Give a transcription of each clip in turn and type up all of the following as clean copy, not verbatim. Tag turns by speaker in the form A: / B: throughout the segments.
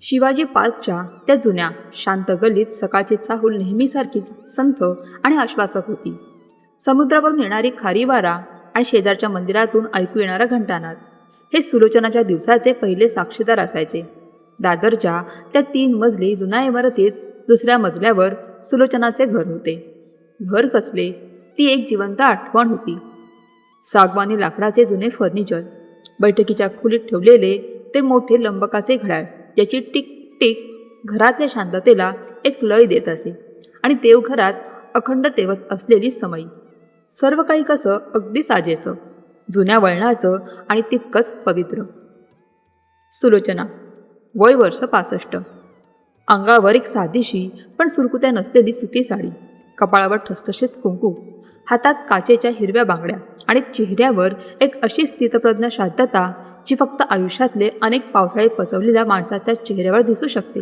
A: शिवाजी पार्कच्या त्या जुन्या शांत गल्लीत सकाळची चाहूल नेहमीसारखीच संथ आणि आश्वासक होती. समुद्रावरून येणारी खारी वारा आणि शेजारच्या मंदिरातून ऐकू येणारा घंटानाद हे सुलोचनाच्या दिवसाचे पहिले साक्षीदार असायचे. दादरच्या त्या 3 मजली जुन्या इमारतीत दुसऱ्या मजल्यावर सुलोचनाचे घर होते. घर कसले, ती एक जिवंत आठवण होती. सागवानी लाकडाचे जुने फर्निचर, बैठकीच्या खोलीत ठेवलेले ते मोठे लंबकाचे घड्याळ ज्याची टिक टिक घरातल्या शांततेला एक लय देत असे, आणि देवघरात अखंड तेवत असलेली समई. सर्व काही कसं अगदी साजेसं, जुन्या वळणाचं आणि तितकंच पवित्र. सुलोचना, वय वर्ष 65. अंगावर एक साधीशी पण सुरकुत्या नसलेली सुती साडी, कपाळावर ठसठशीत कुंकू, हातात काचेच्या हिरव्या बांगड्या आणि चेहऱ्यावर एक अशी स्थितप्रज्ञ शांतता जी फक्त आयुष्यातले अनेक पावसाळे पचवलेल्या माणसाच्या चेहऱ्यावर दिसू शकते.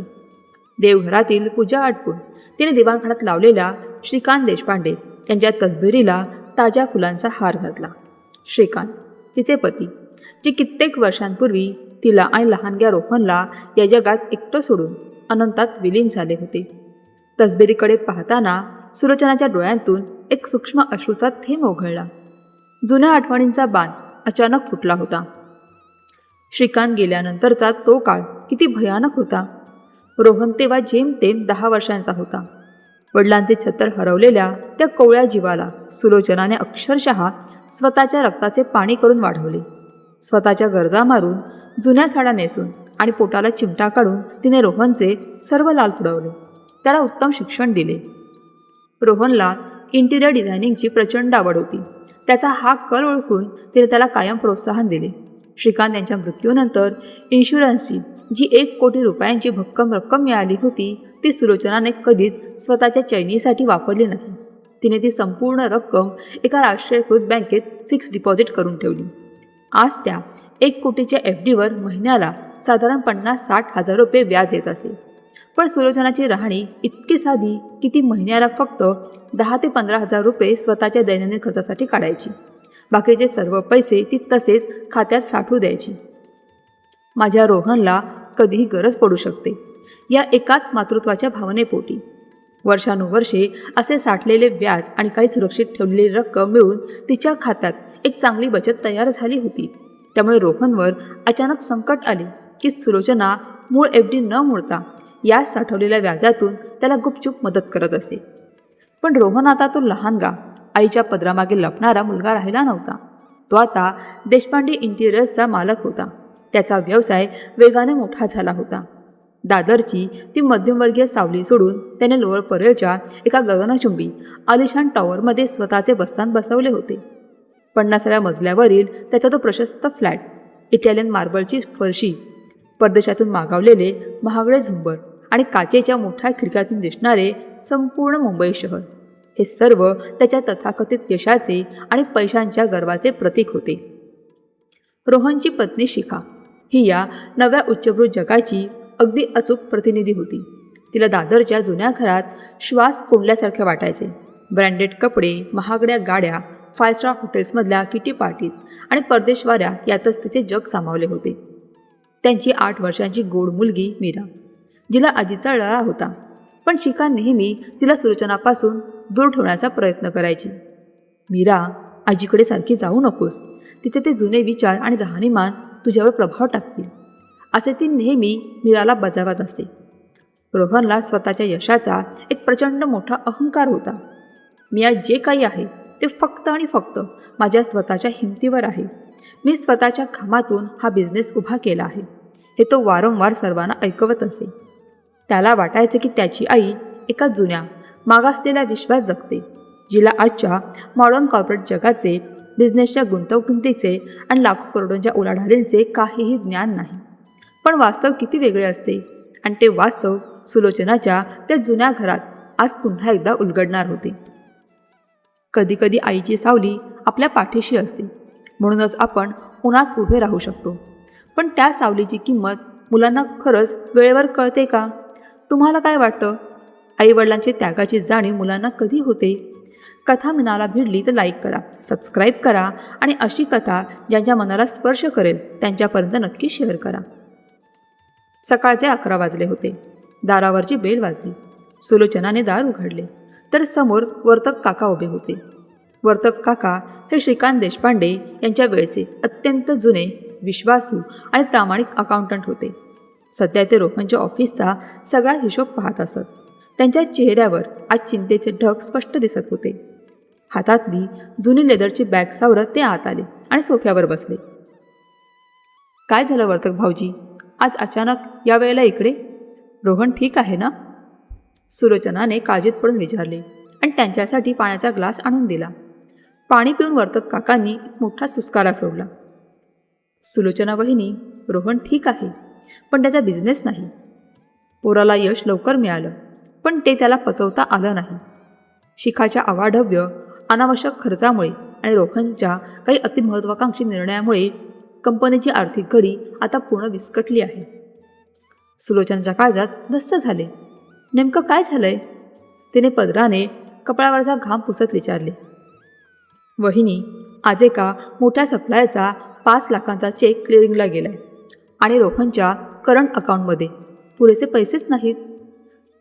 A: देवघरातील पूजा आटपून तिने दिवाणखान्यात लावलेल्या श्रीकांत देशपांडे यांच्या तसबिरीला ताज्या फुलांचा हार घातला. श्रीकांत, तिचे पती, जे कित्येक वर्षांपूर्वी तिला आणि लहानग्या रोहनला या जगात एकटं सोडून अनंतात विलीन झाले होते. तसबिरीकडे पाहताना सुलोचनाच्या डोळ्यांतून एक सूक्ष्म अश्रूचा थेंब ओघळला. जुन्या आठवणींचा बांध अचानक फुटला होता. श्रीकांत गेल्यानंतरचा तो काळ किती भयानक होता. रोहन तेव्हा जेमतेम 10 वर्षांचा होता. वडिलांचे छत्र हरवलेल्या त्या कोवळ्या जीवाला सुलोचनाने अक्षरशः स्वतःच्या रक्ताचे पाणी करून वाढवले. स्वतःच्या गरजा मारून, जुन्या साड्या नेसून आणि पोटाला चिमटा काढून तिने रोहनचे सर्व लाल पुरवले. त्याला उत्तम शिक्षण दिले. रोहनला इंटिरियर डिझायनिंगची प्रचंड आवड होती. त्याचा हा कल ओळखून तिने त्याला कायम प्रोत्साहन दिले. श्रीकांत यांच्या मृत्यूनंतर इन्शुरन्सची जी 1 कोटी रुपयांची भक्कम रक्कम मिळाली होती, ती सुलोचनाने कधीच स्वतःच्या चैनीसाठी वापरली नाही. तिने ती संपूर्ण रक्कम एका राष्ट्रीयकृत बँकेत फिक्स डिपॉझिट करून ठेवली. आज त्या 1 कोटीच्या FDवर महिन्याला साधारण 50-60 हजार रुपये व्याज येत असे. पण सुलोचनाची राहणी इतकी साधी की ती महिन्याला फक्त 10 ते 15 हजार रुपये स्वतःच्या दैनंदिन खर्चासाठी काढायची. बाकीचे सर्व पैसे ती तसेच खात्यात साठवू द्यायची. माझ्या रोहनला कधीही गरज पडू शकते, या एकाच मातृत्वाच्या भावनेपोटी. वर्षानुवर्षे असे साठलेले व्याज आणि काही सुरक्षित ठेवलेली रक्कम मिळून तिच्या खात्यात एक चांगली बचत तयार झाली होती. त्यामुळे रोहनवर अचानक संकट आले की सुलोचना मूळ FD न मोडता या साठवलेल्या व्याजातून त्याला गुपचूप मदत करत असे. पण रोहन आता तो लहानगा, आईच्या पदरामागे लपणारा मुलगा राहिला नव्हता. तो आता देशपांडे इंटिरियर्सचा मालक होता. त्याचा व्यवसाय वेगाने मोठा झाला होता. दादरची ती मध्यमवर्गीय सावली सोडून त्याने लोअर परेलच्या एका गगनचुंबी आलिशान टॉवरमध्ये स्वतःचे बस्तान बसवले होते. 50व्या मजल्यावरील त्याचा तो प्रशस्त फ्लॅट, इटालियन मार्बलची फरशी, परदेशातून मागवलेले महागडे झुंबर आणि काचेच्या मोठ्या खिडक्यातून दिसणारे संपूर्ण मुंबई शहर, हे सर्व त्याच्या तथाकथित यशाचे आणि पैशांच्या गर्वाचे प्रतीक होते. रोहनची पत्नी शिखा ही या नव्या उच्चभ्रू जगाची अगदी अचूक प्रतिनिधी होती. तिला दादरच्या जुन्या घरात श्वास कोंडल्यासारखे वाटायचे. ब्रँडेड कपडे, महागड्या गाड्या, 5 स्टार हॉटेल्समधल्या किटी पार्टीज आणि परदेशवाऱ्या यातच तिचे जग सामावले होते. त्यांची 8 वर्षांची गोड मुलगी मीरा, जिला आजीचा लळा होता. पण शिखा नेहमी तिला सुलोचनापासून दूर ठेवण्याचा प्रयत्न करायची. मीरा, आजीकडे सारखी जाऊ नकोस, तिचे ते जुने विचार आणि राहणीमान तुझ्यावर प्रभाव टाकतील, असे ती नेहमी मीराला बजावत असते. रोहनला स्वतःच्या यशाचा एक प्रचंड मोठा अहंकार होता. मी आज जे काही आहे ते फक्त आणि फक्त माझ्या स्वतःच्या हिमतीवर आहे. मी स्वतःच्या घामातून हा बिझनेस उभा केला आहे, हे तो वारंवार सर्वांना ऐकवत असे. त्याला वाटायचे की त्याची आई एका जुन्या मागासलेला विश्वास जगते, जिला आजच्या मॉडर्न कॉर्पोरेट जगाचे, बिझनेसच्या गुंतवणुकीचे आणि लाखो करोडोंच्या उलाढालींचे काहीही ज्ञान नाही. पण वास्तव किती वेगळे असते, आणि ते वास्तव सुलोचनाच्या त्या जुन्या घरात आज पुन्हा एकदा उलगडणार होते. कधीकधी आईची सावली आपल्या पाठीशी असते, म्हणूनच आपण उन्हात उभे राहू शकतो. पण त्या सावलीची किंमत मुलांना खरंच वेळेवर कळते का? तुम्हाला काय वाटतं? आईवडिलांची त्यागाची जाणीव मुलांना कधी होते? कथा मनाला भिडली तर लाईक करा, सबस्क्राईब करा आणि अशी कथा ज्यांच्या मनाला स्पर्श करेल त्यांच्यापर्यंत नक्की शेअर करा. सकाळचे 11 वाजले होते. दारावरची बेल वाजली. सुलोचनाने दार उघडले तर समोर वर्तक काका उभे होते. वर्तक काका हे श्रीकांत देशपांडे यांच्या वेळचे अत्यंत जुने, विश्वासू आणि प्रामाणिक अकाउंटंट होते. सध्या ते रोहनच्या ऑफिसचा सगळा हिशोब पाहत असत. त्यांच्या चेहऱ्यावर आज चिंतेचे ढग स्पष्ट दिसत होते. हातातली जुनी लेदरची बॅग सावरत ते आत आले आणि सोफ्यावर बसले. काय झालं वर्तक भाऊजी, आज अचानक या वेळेला इकडे? रोहन ठीक आहे ना? सुलोचनाने काळजीत पडून विचारले आणि त्यांच्यासाठी पाण्याचा ग्लास आणून दिला. पाणी पिऊन वर्तक काकांनी एक मोठा सुस्कारा सोडला. सुलोचना वहिनी, रोहन ठीक आहे, पण त्याचा बिझनेस नाही. पोराला यश लवकर मिळालं, पण ते त्याला पचवता आलं नाही. शिखाच्या अवाढव्य अनावश्यक खर्चामुळे आणि रोहनच्या काही अतिमहत्वाकांक्षी निर्णयामुळे कंपनीची आर्थिक घडी आता पूर्ण विस्कटली आहे. सुलोचनाच्या काळजात धस्स झाले. नेमकं काय झालंय? तिने पदराने कपाळावरचा घाम पुसत विचारले. वहिनी, आज एका मोठ्या सप्लायरचा 5 लाखांचा चेक क्लिअरिंगला गेलाय आणि रोहनच्या करंट अकाउंटमध्ये पुरेसे पैसेच नाहीत.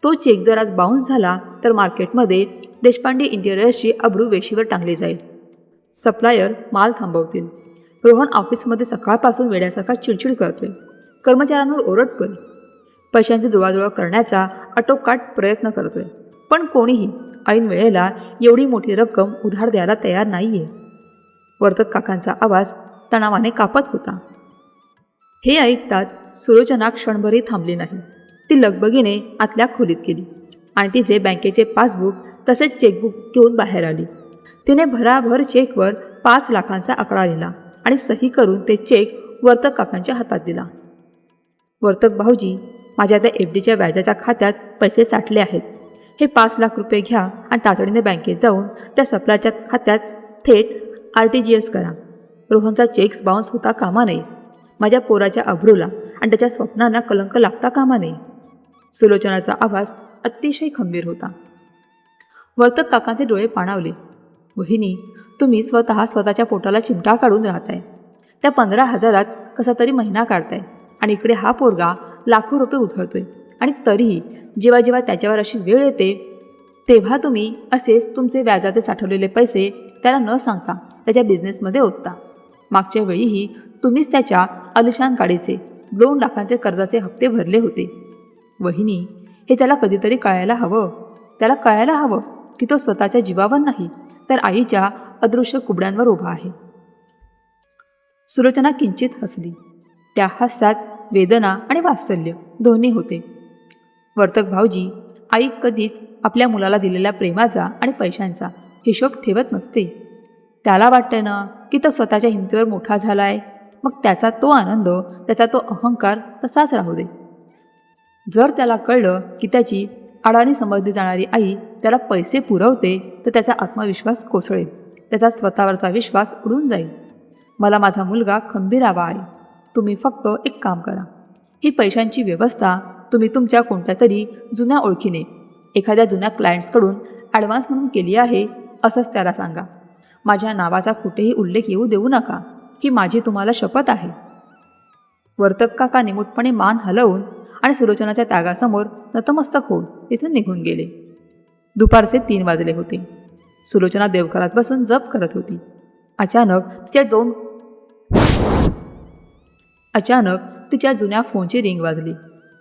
A: तो चेक जर आज बाउन्स झाला तर मार्केटमध्ये देशपांडे इंटिरियर्सची अब्रू वेशीवर टांगली जाईल. सप्लायर माल थांबवतील. रोहन ऑफिसमध्ये सकाळपासून वेड्यासारखा चिडचिड करतोय, कर्मचाऱ्यांवर ओरडतोय, पैशांची जुळवाजुळव करण्याचा आटोकाट प्रयत्न करतोय, पण कोणीही ऐन वेळेला एवढी मोठी रक्कम उधार द्यायला तयार नाहीये. वर्तक काकांचा आवाज तणावाने कापत होता. हे ऐकताच सुलोचना क्षणभरही थांबली नाही. ती लगबगीने आतल्या खोलीत गेली आणि तिचे बँकेचे पासबुक तसेच चेकबुक घेऊन बाहेर आली. तिने भराभर चेकवर 5 लाखांचा आकडा लिहिला आणि सही करून ते चेक वर्तक काकांच्या हातात दिला. वर्तक भाऊजी, माझ्या त्या FDच्या व्याजाच्या खात्यात पैसे साठले आहेत. हे 5 लाख रुपये घ्या आणि तातडीने बँकेत जाऊन त्या सप्लायरच्या खात्यात थेट RTGS करा. रोहनचा चेक्स बाउन्स होता कामा नये. माझ्या पोराच्या अब्रूला आणि त्याच्या स्वप्नांना कलंक लागता कामा नये. सुलोचनाचा आवाज अतिशय खंबीर होता. वर्तक काकांचे डोळे पाणावले. वहिनी, तुम्ही स्वतःच्या पोटाला चिमटा काढून राहताय. त्या 15,000 कसा तरी महिना काढताय आणि इकडे हा पोरगा लाखो रुपये उधळतोय आणि तरीही जेव्हा जेव्हा त्याच्यावर अशी वेळ येते तेव्हा तुम्ही असेच तुमचे व्याजाचे साठवलेले पैसे त्याला न सांगता त्याच्या बिझनेसमध्ये ओतता. मागच्या वेळीही तुम्हीच त्याच्या आलिशान गाडीचे 2 लाखांचे कर्जाचे हप्ते भरले होते. वहिनी, हे त्याला कधीतरी कळायला हवं. त्याला कळायला हवं की तो स्वतःच्या जीवावर नाही तर आईच्या अदृश्य कुबड्यांवर उभा आहे. सुलोचना किंचित हसली. त्या हास्यात वेदना आणि वात्सल्य दोन्ही होते. वर्तक भाऊजी, आई कधीच आपल्या मुलाला दिलेल्या प्रेमाचा आणि पैशांचा हिशोब ठेवत नसते. त्याला वाटते ना की तो स्वतःच्या हिमतीवर मोठा झालाय, मग त्याचा तो आनंद, त्याचा तो अहंकार तसाच राहू दे. जर त्याला कळलं की त्याची अडाणी समजली जाणारी आई त्याला पैसे पुरवते तर त्याचा आत्मविश्वास कोसळेल, त्याचा स्वतःवरचा विश्वास उडून जाईल. मला माझा मुलगा खंबीर हवा आहे. तुम्ही फक्त एक काम करा. ही पैशांची व्यवस्था तुम्ही तुमच्या कोणत्या तरी जुन्या ओळखीने एखाद्या जुन्या क्लायंट्सकडून ॲडव्हान्स म्हणून केली आहे असंच त्याला सांगा. माझ्या नावाचा कुठेही उल्लेख येऊ देऊ नका. ही माझी तुम्हाला शपथ आहे. वर्तक काका निमूटपणे मान हलवून आणि सुलोचनाच्या त्यागासमोर नतमस्तक होऊन तिथून निघून गेले. दुपारचे 3 वाजले होते. सुलोचना देवघरात बसून जप करत होती. अचानक तिच्या जुन्या फोनची रिंग वाजली.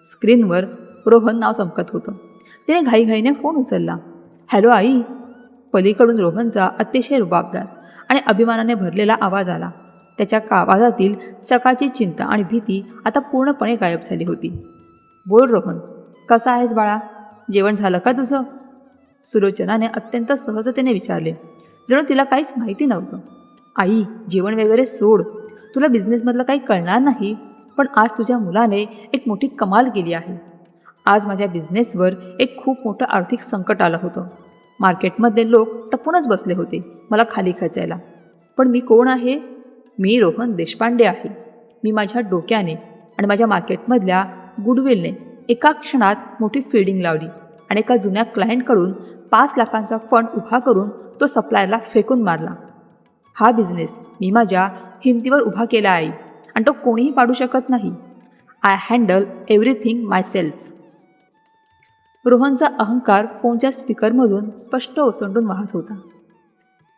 A: स्क्रीनवर रोहन नाव चमकत होतं. तिने घाईघाईने फोन उचलला. हॅलो आई. पलीकडून रोहनचा अतिशय रुबाबदार आणि अभिमानाने भरलेला आवाज आला. त्याच्या आवाजातील सकाळची चिंता आणि भीती आता पूर्णपणे गायब झाली होती. बोल रोहन, कसा आहेस बाळा? जेवण झालं का तुझं? सुलोचनाने अत्यंत सहजतेने विचारले, जणू तिला काहीच माहिती नव्हतं. आई, जेवण वगैरे सोड. तुला बिझनेसमधलं काही कळणार नाही, पण आज तुझ्या मुलाने एक मोठी कमाल केली आहे. आज माझ्या बिझनेसवर एक खूप मोठं आर्थिक संकट आलं होतं. मार्केटमध्ये लोक टपूनच बसले होते मला खाली खेचायला. पण मी कोण आहे? मी रोहन देशपांडे आहे. मी माझ्या डोक्याने आणि माझ्या मार्केटमधल्या गुडविलने एका क्षणात मोठी फिल्डिंग लावली आणि एका जुन्या क्लायंटकडून 5 लाखांचा फंड उभा करून तो सप्लायरला फेकून मारला. हा बिझनेस मी माझ्या हिमतीवर उभा केला आहे आणि तो कोणीही पाडू शकत नाही. I handle everything myself. रोहनचा अहंकार फोनच्या स्पीकरमधून स्पष्ट ओसंडून वाहत होता.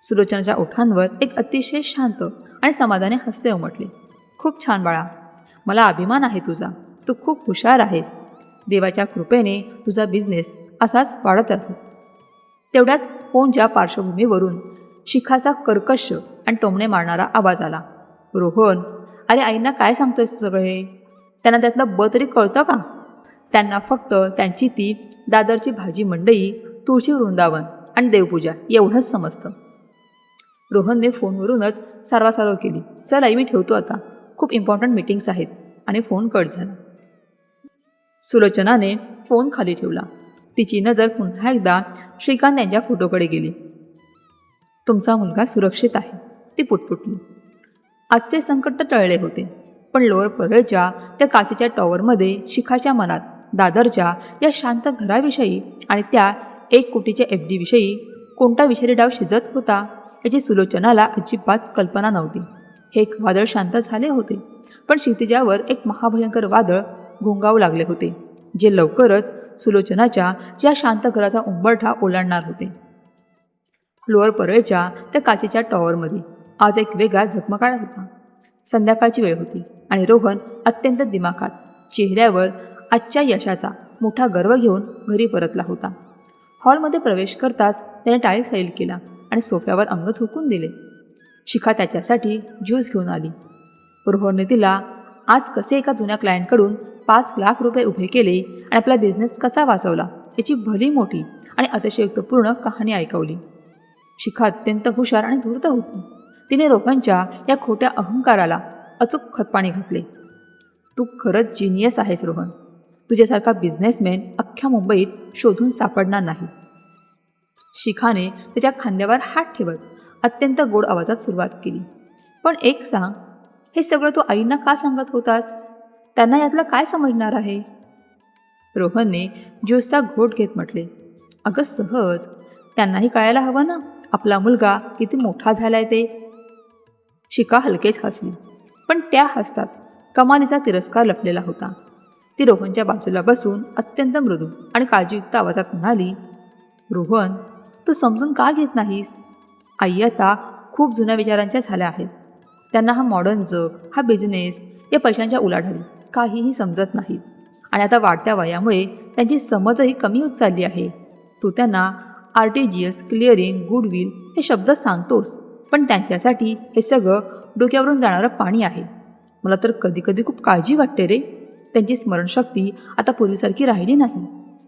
A: सुलोचनाच्या ओठांवर एक अतिशय शांत आणि समाधानी हास्य उमटले. खूप छान बाळा, मला अभिमान आहे तुझा. तू खूप हुशार आहेस. देवाच्या कृपेने तुझा बिझनेस असाच वाढत राहतो. तेवढ्यात फोनच्या पार्श्वभूमीवरून शिखाचा कर्कश आणि टोमणे मारणारा आवाज आला. रोहन, अरे आईंना काय सांगतोयस सगळे? त्यांना त्यातलं ब तरी कळतं का? त्यांना फक्त त्यांची ती दादरची भाजी मंडई, तुळशी वृंदावन आणि देवपूजा एवढंच समजतं. रोहनने फोनवरूनच सारवासारव केली. चल आई, मी ठेवतो आता. खूप इम्पॉर्टंट मीटिंग्स आहेत. आणि फोन कट झाला. सुलोचनाने फोन खाली ठेवला. तिची नजर पुन्हा एकदा श्रीकांत यांच्या फोटोकडे गेली. तुमचा मुलगा सुरक्षित आहे, ती पुटपुटली. आजचे संकट टळले होते, पण लोअर परळच्या त्या काचेच्या टॉवरमध्ये शिखाच्या मनात दादरच्या या शांत घराविषयी आणि त्या 1 कोटीच्या FD विषयी कोणता विषारी डाव शिजत होता याची सुलोचनाला अजिबात कल्पना नव्हती. हे एक वादळ शांत झाले होते, पण क्षितिजावर एक महाभयंकर वादळ घोंगावू लागले होते, जे लवकरच सुलोचनाच्या या शांत घराचा उंबरठा ओलांडणार होते. लोअर परळच्या त्या काचेच्या टॉवरमध्ये आज एक वेगळा झगमगाट होता. संध्याकाळची वेळ होती आणि रोहन अत्यंत दिमाखात, चेहऱ्यावर आजच्या यशाचा मोठा गर्व घेऊन घरी परतला होता. हॉलमध्ये प्रवेश करताच त्याने टाईल सैल केला आणि सोफ्यावर अंग झोकून दिले. शिखा त्याच्यासाठी ज्यूस घेऊन आली. रोहनने तिला आज कसे एका जुन्या क्लायंटकडून 5 लाख रुपये उभे केले आणि आपला बिझनेस कसा वाचवला याची भली मोठी आणि अतिशयोक्तपूर्ण कहाणी ऐकवली. शिखा अत्यंत हुशार आणि धूर्त होती. तिने रोहनच्या या खोट्या अहंकाराला अचूक खतपाणी घातले. तू खरंच जिनियस आहेस रोहन. तुझ्यासारखा बिझनेसमॅन अख्ख्या मुंबईत शोधून सापडणार नाही. शिखाने त्याच्या खांद्यावर हात ठेवत अत्यंत गोड आवाजात सुरुवात केली. पण एक सांग, हे सगळं तू आईंना का सांगत होतास? त्यांना यातलं काय समजणार आहे? रोहनने ज्यूसचा घोट घेत म्हटले. अगं सहज, त्यांनाही कळायला हवं ना आपला मुलगा किती मोठा झालाय ते. शिखा हलकेच हसली, पण त्या हसतात कमालीचा तिरस्कार लपलेला होता. ती रोहनच्या बाजूला बसून अत्यंत मृदू आणि काळजीयुक्त आवाजात म्हणाली, रोहन, तू समजून का घेत नाहीस? आई आता खूप जुन्या विचारांच्या झाल्या आहेत. त्यांना हा मॉडर्न जग, हा बिझनेस, या पैशांच्या उलाढाली काहीही समजत नाहीत आणि आता वाढत्या वयामुळे त्यांची समजही कमी होत चालली आहे. तू त्यांना RTGS, क्लिअरिंग, गुडविल हे शब्द सांगतोस, पण त्यांच्यासाठी हे सगळं डोक्यावरून जाणारं पाणी आहे. मला तर कधीकधी खूप काळजी वाटते रे. त्यांची स्मरणशक्ती आता पूर्वीसारखी राहिली नाही.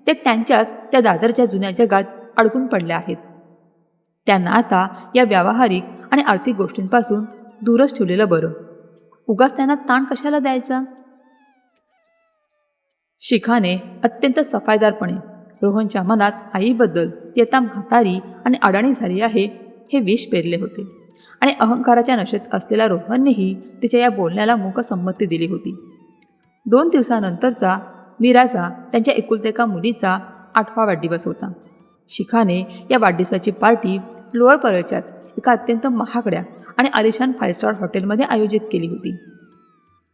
A: ते त्यांच्याच त्या दादरच्या जुन्या जगात अडकून पडले आहेत. त्यांना आता या व्यावहारिक आणि आर्थिक गोष्टींपासून दूरच ठेवलेलं बरं. उगाच त्यांना ताण कशाला द्यायचा? शिखाने अत्यंत सफाईदारपणे रोहनच्या मनात आईबद्दल ती आता म्हातारी आणि अडाणी झाली आहे हे विष पेरले होते आणि अहंकाराच्या नशेत असलेल्या रोहननेही तिच्या या बोलण्याला मूक संमती दिली होती. 2 दिवसानंतरचा मीराचा त्यांच्या एकुलत्या एका मुलीचा 8वा वाढदिवस होता. शिखाने या वाढदिवसाची पार्टी लोअर परळच्याच एका अत्यंत महागड्या आणि आलिशान 5 स्टार हॉटेलमध्ये आयोजित केली होती.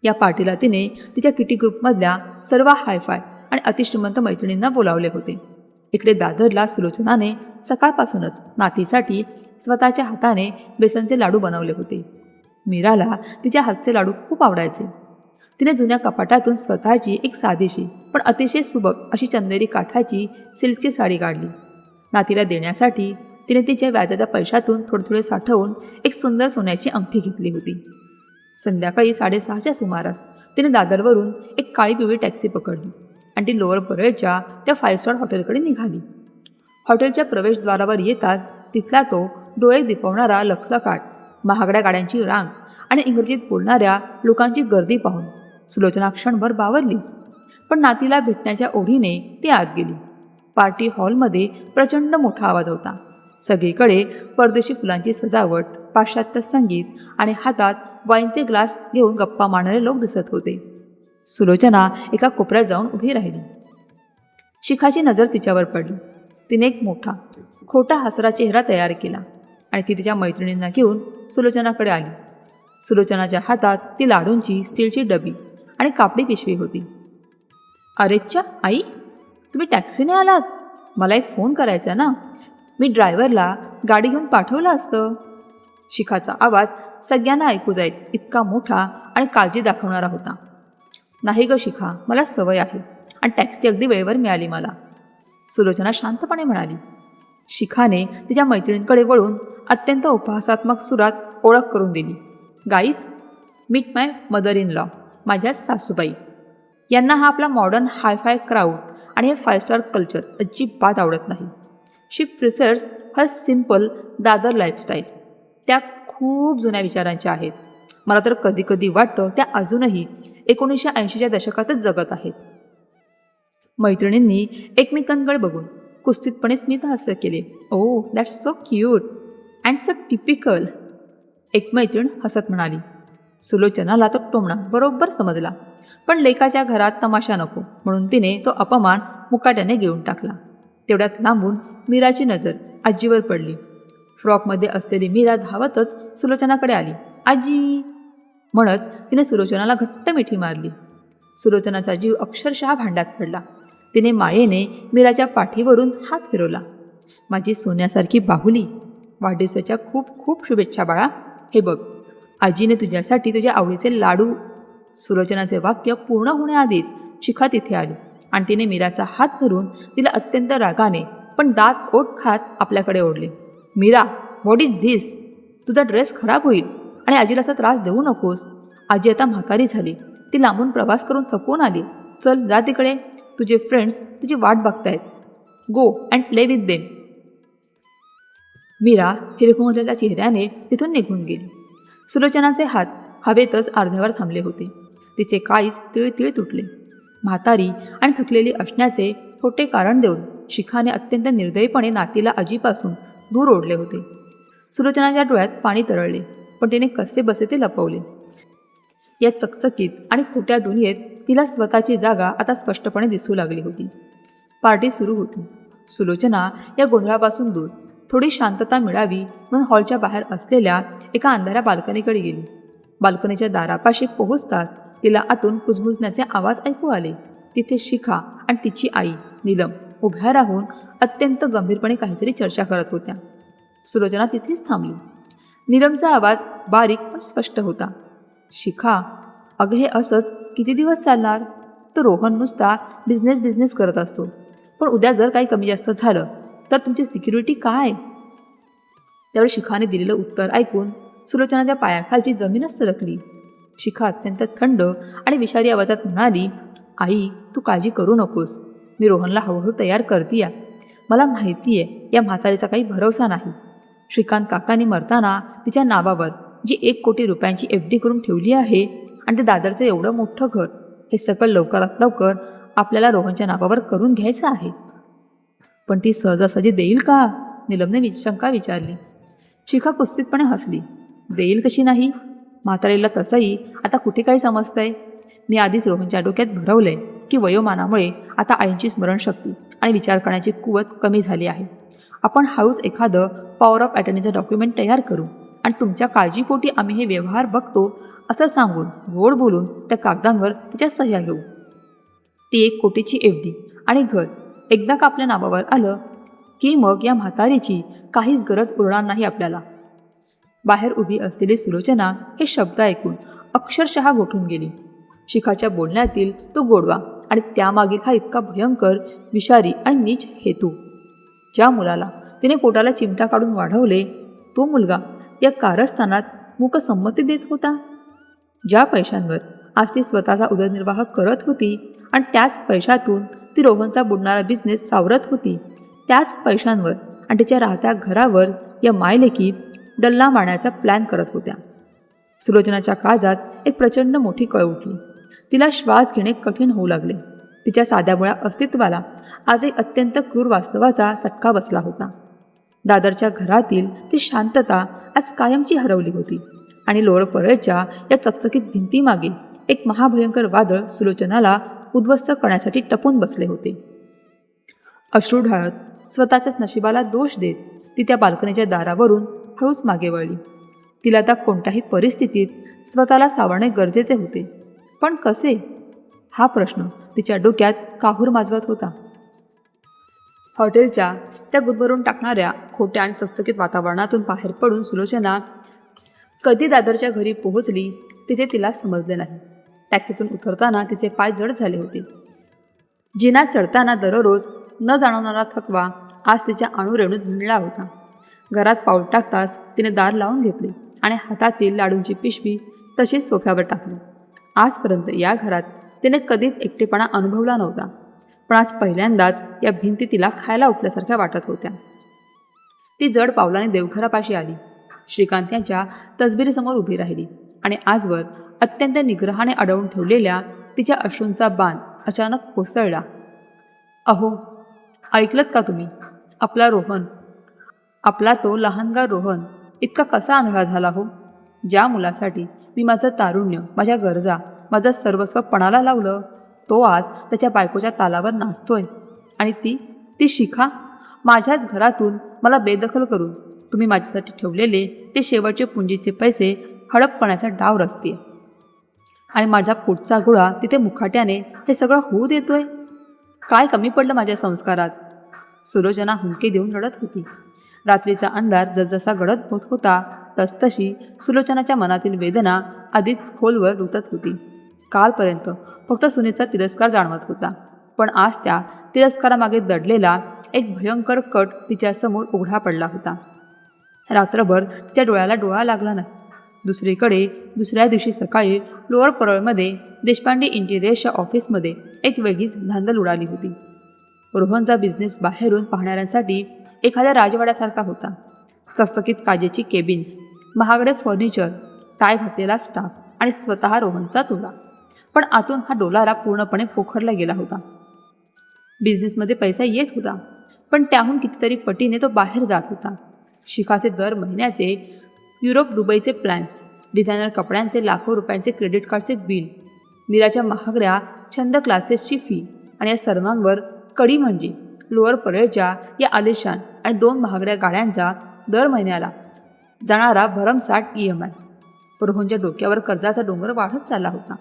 A: या पार्टीला तिने तिच्या किटी ग्रुपमधल्या सर्व हायफाय आणि अतिश्रीमंत मैत्रिणींना बोलावले होते. इकडे दादरला सुलोचनाने सकाळपासूनच नातीसाठी स्वतःच्या हाताने बेसनचे लाडू बनवले होते. मीराला तिच्या हातचे लाडू खूप आवडायचे. तिने जुन्या कपाटातून स्वतःची एक साधीशी पण अतिशय सुबक अशी चंदेरी काठाची सिल्कची साडी काढली. नातीला देण्यासाठी तिने तिच्या व्याजाच्या पैशातून थोडे थोडे साठवून एक सुंदर सोन्याची अंगठी घेतली होती. संध्याकाळी 6:30च्या सुमारास तिने दादरवरून एक काळी पिवळी टॅक्सी पकडली आणि ती लोअर परळच्या त्या 5 स्टार हॉटेलकडे निघाली. हॉटेलच्या प्रवेशद्वारावर येताच तिथला तो डोळे दिपवणारा लखलखाट, महागड्या गाड्यांची रांग आणि इंग्रजीत बोलणाऱ्या लोकांची गर्दी पाहून सुलोचना क्षणभर बावरलीच. पण नातीला भेटण्याच्या ओढीने ती आत गेली. पार्टी हॉलमध्ये प्रचंड मोठा आवाज होता. सगळीकडे परदेशी फुलांची सजावट, पाश्चात्य संगीत आणि हातात वाईनचे ग्लास घेऊन गप्पा मारणारे लोक दिसत होते. सुलोचना एका कोपऱ्यात जाऊन उभी राहिली. शिखाची नजर तिच्यावर पडली. तिने एक मोठा खोटा हसरा चेहरा तयार केला आणि ती तिच्या मैत्रिणींना घेऊन सुलोचनाकडे आली. सुलोचनाच्या हातात ती लाडूंची स्टीलची डबी आणि कापडी पिशवी होती. अरेच्चा आई, तुम्ही टॅक्सीने आलात? मला एक फोन करायचा ना, मी ड्रायव्हरला गाडी घेऊन पाठवलं असतं. शिखाचा आवाज सगळ्यांना ऐकू जाईल इतका मोठा आणि काळजी दाखवणारा होता. नाही ग शिखा, मला सवय आहे आणि टॅक्सी अगदी वेळेवर मिळाली मला, सुलोचना शांतपणे म्हणाली. शिखाने तिच्या मैत्रिणींकडे वळून अत्यंत उपहासात्मक सुरात ओळख करून दिली. Guys, meet my mother in law, माझ्या सासूबाई. यांना हा आपला मॉडर्न हायफाय क्राऊड आणि हे 5 स्टार कल्चर अजिबात आवडत नाही. शी प्रिफर्स हर सिम्पल दादर लाईफस्टाईल. त्या खूप जुन्या विचारांच्या आहेत. मला तर कधी कधी वाटतं त्या अजूनही 1980च्या दशकातच जगत आहेत. मैत्रिणींनी एकमेकांकडे बघून कुस्तीतपणे स्मित हास्य केले. Oh, that's so cute and so typical, एक मैत्रीण हसत म्हणाली. सुलोचनाला तो टोमणा बरोबर समजला, पण लेकाच्या घरात तमाशा नको म्हणून तिने तो अपमान मुकाट्याने घेऊन टाकला. तेवढ्यात लांबून मीराची नजर आजीवर पडली. फ्रॉकमध्ये असलेली मीरा धावतच सुलोचनाकडे आली. आजी म्हणत तिने सुलोचनाला घट्ट मिठी मारली. सुलोचनाचा जीव अक्षरशः भांड्यात पडला. तिने मायेने मीराच्या पाठीवरून हात फिरवला. माझी सोन्यासारखी बाहुली, वाढदिवसाच्या खूप खूप शुभेच्छा बाळा. हे बघ, आजीने तुझ्यासाठी तुझ्या आवडीचे लाडू. सुलोचनाचे वाक्य पूर्ण होण्याआधीच शिखा तिथे आली आणि तिने मीराचा हात धरून तिला अत्यंत रागाने पण दात ओठ खात आपल्याकडे ओढले. Meera, what is this? तुझा ड्रेस खराब होईल आणि आजीला असा त्रास देऊ नकोस. आजी आता म्हातारी झाली, ती लांबून प्रवास करून थकून आली. चल जा तिकडे, तुझे फ्रेंड्स तुझी वाट बघतायत. Go and play with them. Meera हिरखुमलेल्या चेहऱ्याने तिथून निघून गेली. सुलोचनाचे हात हवेतच अर्ध्यावर थांबले होते. तिचे काळीज तिळतिळ तुटले. म्हातारी आणि थकलेली असण्याचे खोटे कारण देऊन शिखाने अत्यंत निर्दयीपणे नातीला आजीपासून दूर ओढले होते. सुलोचनाच्या डोळ्यात पाणी तरळले, पण तिने कसे बसे ते लपवले. या चकचकीत आणि खोट्या दुनियेत तिला स्वतःची जागा आता स्पष्टपणे दिसू लागली होती. पार्टी सुरू होती. सुलोचना या गोंधळापासून दूर थोडी शांतता मिळावी म्हणून हॉलच्या बाहेर असलेल्या एका अंधाऱ्या बाल्कनीकडे गेली. बाल्कनीच्या दारापाशी पोहोचताच तिला आतून कुजबुजण्याचे आवाज ऐकू आले. तिथे शिखा आणि तिची आई नीलम उभ्या राहून अत्यंत गंभीरपणे काहीतरी चर्चा करत होत्या. सुलोचना तिथेच थांबली. नीलमचा आवाज बारीक पण स्पष्ट होता. शिखा, अगं हे असंच किती दिवस चालणार? तो रोहन नुसता बिझनेस करत असतो, पण उद्या जर काही कमी जास्त झालं तर तुमची सिक्युरिटी काय? त्यावर शिखाने दिलेलं उत्तर ऐकून सुलोचनाच्या पायाखालची जमीनच सरकली. शिखा अत्यंत थंड आणि विषारी आवाजात म्हणाली, आई तू काळजी करू नकोस, मी रोहनला हळूहळू तयार करतीया. मला माहिती आहे या म्हातारीचा काही भरोसा नाही. श्रीकांत काकांनी मरताना तिच्या नावावर जी 1 कोटी रुपयांची FD करून ठेवली आहे आणि ते दादरचं एवढं मोठं घर, हे सगळं लवकरात लवकर आपल्याला रोहनच्या नावावर करून घ्यायचं आहे. पण ती सहजासहजी देईल का? नीलमने शंका विचारली. शिखा कुस्तीतपणे हसली. देईल कशी नाही? म्हातारीला तसंही आता कुठे काही समजतंय. मी आधीच रोहनच्या डोक्यात भरवलंय की वयोमानामुळे आता आईंची स्मरणशक्ती आणि विचार करण्याची कुवत कमी झाली आहे. आपण हळूच एखादं पॉवर ऑफ अटर्नीचं डॉक्युमेंट तयार करू आणि तुमच्या काळजीपोटी आम्ही हे व्यवहार बघतो असं सांगून गोड बोलून त्या कागदांवर तिच्या सह्या घेऊ. ती 1 कोटीची FD आणि घर एकदा का आपल्या नावावर आलं की मग या म्हातारीची काहीच गरज उरणार नाही आपल्याला. बाहेर उभी असलेली सुलोचना हे शब्द ऐकून अक्षरशः गोठून गेली. शिखाच्या बोलण्यातील तो गोडवा आणि त्यामागील हा इतका भयंकर, विषारी आणि नीच हेतू. ज्या मुलाला तिने पोटाला चिमटा काढून वाढवले, तो मुलगा या कारस्थानात मूकसंमती देत होता. ज्या पैशांवर आज ती स्वतःचा उदरनिर्वाह करत होती आणि त्याच पैशातून ती रोहनचा बुडणारा बिझनेस सावरत होती, त्याच पैशांवर आणि तिच्या राहत्या घरावर या मायलेकी डल्ला मारण्याचा प्लॅन करत होत्या. सुलोचनाच्या काळजात एक प्रचंड मोठी कळ उठली. तिला श्वास घेणे कठीण होऊ लागले. तिच्या साध्यामुळ्या अस्तित्वाला आज एक अत्यंत क्रूर वास्तवाचा चटका बसला होता. दादरच्या घरातील ती शांतता आज कायमची हरवली होती आणि लोअर परेलच्या या चकचकीत भिंतीमागे एक महाभयंकर वादळ सुलोचनाला उद्ध्वस्त करण्यासाठी टपून बसले होते. अश्रू ढाळत स्वतःच्याच नशिबाला दोष देत ती त्या बाल्कनीच्या दारावरून हळूच मागे वळली. तिला आता कोणत्याही परिस्थितीत स्वतःला सावरणे गरजेचे होते, पण कसे? हा प्रश्न तिच्या डोक्यात काहूर माजवत होता. हॉटेलच्या त्या गुदमरून टाकणाऱ्या खोट्या आणि चकचकीत वातावरणातून बाहेर पडून सुलोचना कधी दादरच्या घरी पोहोचली तिचे तिला समजले नाही. टॅक्सीतून उतरताना तिचे पाय जड झाले होते. जिना चढताना दररोज न जाणवणारा थकवा आज तिच्या अणुरेणूत भिनला होता. घरात पाऊल टाकताच तिने दार लावून घेतले आणि हातातील लाडूंची पिशवी तशीच सोफ्यावर टाकली. आजपर्यंत या घरात तिने कधीच एकटेपणा अनुभवला नव्हता, पण आज पहिल्यांदाच या भिंती तिला खायला उठल्यासारख्या वाटत होत्या. ती जड पावलाने देवघरापाशी आली. श्रीकांत यांच्या तसबिरीसमोर उभी राहिली आणि आजवर अत्यंत निग्रहाने अडवून ठेवलेल्या तिच्या अश्रूंचा बांध अचानक कोसळला. अहो, ऐकलत का तुम्ही? आपला रोहन, आपला तो लहानगा रोहन इतका कसा आंधळा झाला हो? ज्या मुलासाठी मी माझं तारुण्य, माझ्या गरजा, माझं सर्वस्व पणाला लावलं, तो आज त्याच्या बायकोच्या तालावर नाचतोय. आणि ती शिखा माझ्याच घरातून मला बेदखल करून तुम्ही माझ्यासाठी ठेवलेले ते शेवटचे पुंजीचे पैसे हडपपणाचा डाव रचतीये. आणि माझा पुढचा गोळा तिथे मुखाट्याने हे सगळं होऊ देतोय. काय कमी पडलं माझ्या संस्कारात? सुलोचना हुंदके देऊन रडत होती. रात्रीचा अंधार जसजसा गडद होत होता तसतशी सुलोचनाच्या मनातील वेदना आधीच खोलवर रुतत होती. कालपर्यंत फक्त सुनेचा तिरस्कार जाणवत होता, पण आज त्या तिरस्कारामागे दडलेला एक भयंकर कट तिच्यासमोर उघडा पडला होता. रात्रभर तिच्या डोळ्याला डोळा लागला नाही. दुसरीकडे दुसऱ्या दिवशी सकाळी लोअर परळमध्ये देशपांडे इंटिरियर्सच्या ऑफिसमध्ये एक वेगळीच धांदल उडाली होती. रोहनचा बिझनेस बाहेरून पाहणाऱ्यांसाठी एखाद्या राजवाड्यासारखा होता. चकचकीत काचेची केबिन्स, महागडे फर्निचर, टाय घातलेला स्टाफ आणि स्वतः रोहनचा तुला. पण आतून हा डोलारा पूर्णपणे पोखरला गेला होता. बिझनेसमध्ये पैसा येत होता, पण त्याहून कितीतरी पटीने तो बाहेर जात होता. शिखाचे दर महिन्याचे युरोप दुबईचे प्लॅन्स, डिझायनर कपड्यांचे लाखो रुपयांचे क्रेडिट कार्डचे बिल, मीराच्या महागड्या छंद क्लासेसची फी आणि या सर्वांवर कडी म्हणजे लोअर परेलच्या या आलिशान आणि 2 महागड्या गाड्यांचा दर महिन्याला जाणारा भरमसाठ EMI. रोहनच्या डोक्यावर कर्जाचा डोंगर वाढत चालला होता,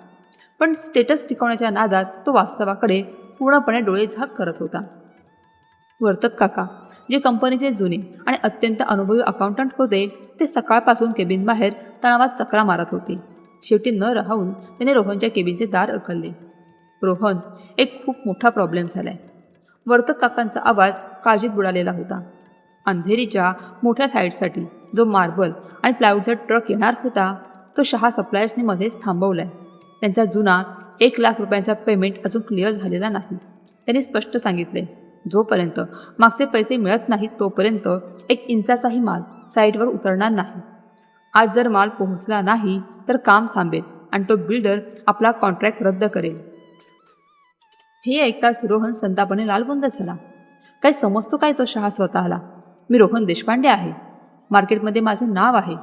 A: पण स्टेटस टिकवण्याच्या नादात तो वास्तवाकडे पूर्णपणे डोळे झाक करत होता. वर्तक काका, जे कंपनीचे जुने आणि अत्यंत अनुभवी अकाउंटंट होते, ते सकाळपासून केबिन बाहेर तणावात चक्रा मारत होते. शेवटी न राहून त्याने रोहनच्या केबिनचे दार उघडले. रोहन, एक खूप मोठा प्रॉब्लेम झालाय. वर्तक काकांचा आवाज काळजीत बुडालेला होता. अंधेरीच्या मोठ्या साईटसाठी जो मार्बल आणि प्लायवूडचा ट्रक येणार होता, तो शहा सप्लायर्सनी मध्येच थांबवलाय. त्यांचा जुना 1 लाख रुपयांचा पेमेंट अजून क्लिअर झालेला नाही. त्यांनी स्पष्ट सांगितले, जोपर्यंत मागचे पैसे मिळत नाहीत तोपर्यंत 1 इंचाचाही माल साईटवर उतरणार नाही. आज जर माल पोहोचला नाही तर काम थांबेल आणि तो बिल्डर आपला कॉन्ट्रॅक्ट रद्द करेल. हे ऐकताच रोहन संतापाने लालबुंद झाला. काय समजतो काय तो शहा स्वतःला? मी रोहन देशपांडे आहे. मार्केटमध्ये माझं नाव आहे.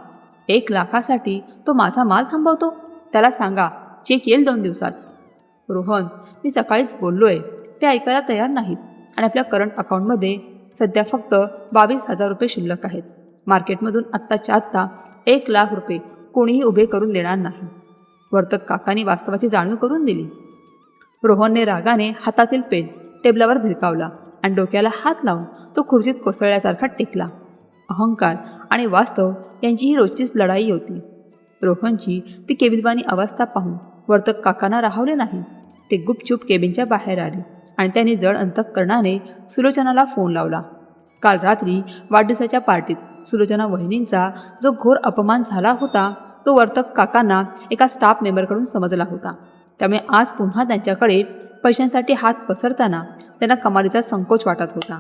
A: 1 लाखासाठी तो माझा माल थांबवतो? त्याला सांगा चेक येईल 2 दिवसात. रोहन, मी सकाळीच बोललोय, ते ऐकायला तयार नाहीत आणि आपल्या करंट अकाउंटमध्ये सध्या फक्त 22,000 रुपये शिल्लक आहेत. मार्केटमधून आत्ताच्या आत्ता 1 लाख रुपये कोणीही उभे करून देणार नाही. वर्तक काकांनी वास्तवाची जाणीव करून दिली. रोहनने रागाने हातातील पेन टेबलावर भिरकावला आणि डोक्याला हात लावून तो खुर्चीत कोसळल्यासारखा टेकला. अहंकार आणि वास्तव यांची ही रोजचीच लढाई होती. रोहनची ती केबिलवाणी अवस्था पाहून वर्तक काकांना राहवले नाही. ते गुपचूप केबिनच्या बाहेर आले आणि त्यांनी जड अंतःकरणाने सुलोचनाला फोन लावला. काल रात्री वाढदिवसाच्या पार्टीत सुलोचना वहिनींचा जो घोर अपमान झाला होता, तो वर्तक काकांना एका स्टाफ मेंबरकडून समजला होता. त्यामुळे आज पुन्हा त्यांच्याकडे पैशांसाठी हात पसरताना त्यांना कमालीचा संकोच वाटत होता.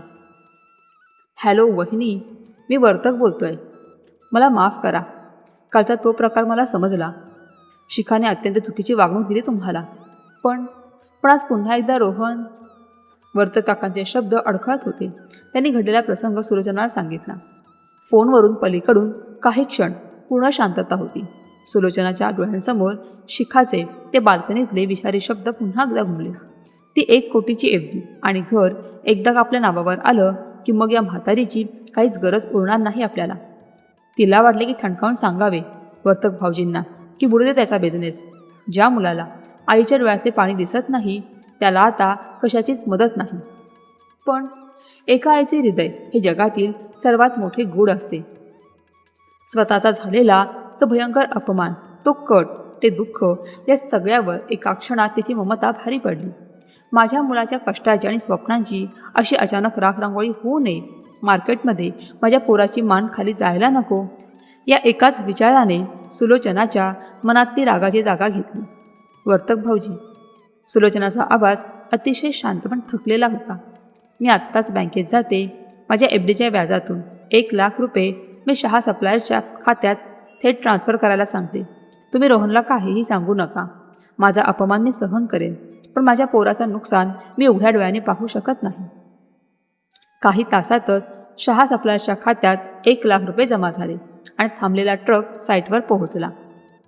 A: हॅलो वहिनी, मी वर्तक बोलतोय. मला माफ करा. कालचा तो प्रकार मला समजला. शिखाने अत्यंत चुकीची वागणूक दिली तुम्हाला. पण आज पुन्हा एकदा रोहन. वर्तक काकांचे शब्द अडखळत होते. त्यांनी घडलेला प्रसंग सुलोचनाला सांगितला. फोनवरून पलीकडून काही क्षण पूर्ण शांतता होती. सुलोचनाच्या डोळ्यांसमोर शिखाचे ते बाल्कनीतले विषारी शब्द पुन्हा एकदा घुमले. ती 1 कोटीची FD आणि घर एकदा आपल्या नावावर आलं की मग या म्हातारीची काहीच गरज उरणार नाही आपल्याला. तिला वाटले की ठणकावून सांगावे वर्तक भाऊजींना की बुडू दे त्याचा बिझनेस. ज्या मुलाला आईच्या डोळ्यातले पाणी दिसत नाही, त्याला आता कशाचीच मदत नाही. पण एका आईचे हृदय हे जगातील सर्वात मोठे गूढ असते. स्वतःचा झालेला तो भयंकर अपमान, तो कट, ते दुःख, या सगळ्यावर एका क्षणात तिची ममता भारी पडली. माझ्या मुलाच्या कष्टाची आणि स्वप्नांची अशी अचानक राखरांगोळी होऊ नये, मार्केटमध्ये माझ्या पोराची मान खाली जायला नको, या एकाच विचाराने सुलोचनाच्या मनातली रागाची जागा घेतली. वर्तक भाऊजी. सुलोचनाचा आवाज अतिशय शांत पण थकलेला होता. मी आत्ताच बँकेत जाते. माझ्या एफडीच्या व्याजातून 1,00,000 रुपये मी शहा सप्लायर्सच्या खात्यात थेट ट्रान्स्फर करायला सांगते. तुम्ही रोहनला काहीही सांगू नका. माझा अपमान मी सहन करेन, पण माझ्या पोराचं नुकसान मी उघड्या डोळ्याने पाहू शकत नाही. काही तासातच शहा सप्लायर्सच्या खात्यात 1,00,000 रुपये जमा झाले आणि थांबलेला ट्रक साईटवर पोहोचला.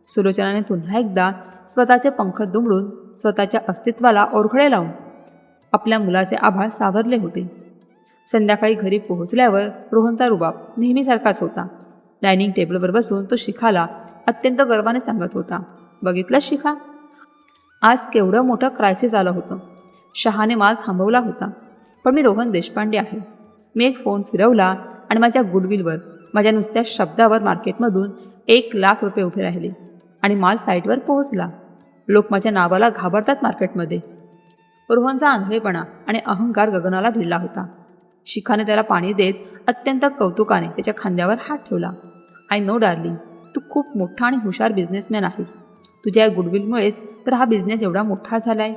A: सुलोचनाने पुन्हा एकदा स्वतःचे पंख दुमडून स्वतःच्या अस्तित्वाला ओरखडे लावून आपल्या मुलाचे आभाळ सावरले होते. संध्याकाळी घरी पोहोचल्यावर रोहनचा रुबाब नेहमीसारखाच होता. डायनिंग टेबलवर बसून तो शिखाला अत्यंत गर्वाने सांगत होता, बघितलं शिखा, आज केवढं मोठं क्रायसिस आलं होतं. शहाने माल थांबवला होता, पण मी रोहन देशपांडे आहे. मी एक फोन फिरवला आणि माझ्या गुडविलवर, माझ्या नुसत्या शब्दावर मार्केटमधून 1,00,000 रुपये उभे राहिले आणि माल साईटवर पोहोचला. लोक माझ्या नावाला घाबरतात मार्केटमध्ये. रोहनचा आंधळेपणा आणि अहंकार गगनाला भिडला होता. शिखाने त्याला पाणी देत अत्यंत कौतुकाने त्याच्या खांद्यावर हात ठेवला. आय नो डार्लिंग, तू खूप मोठा आणि हुशार बिझनेसमॅन आहेस. तुझ्या या गुडविलमुळेच तर हा बिझनेस एवढा मोठा झालाय.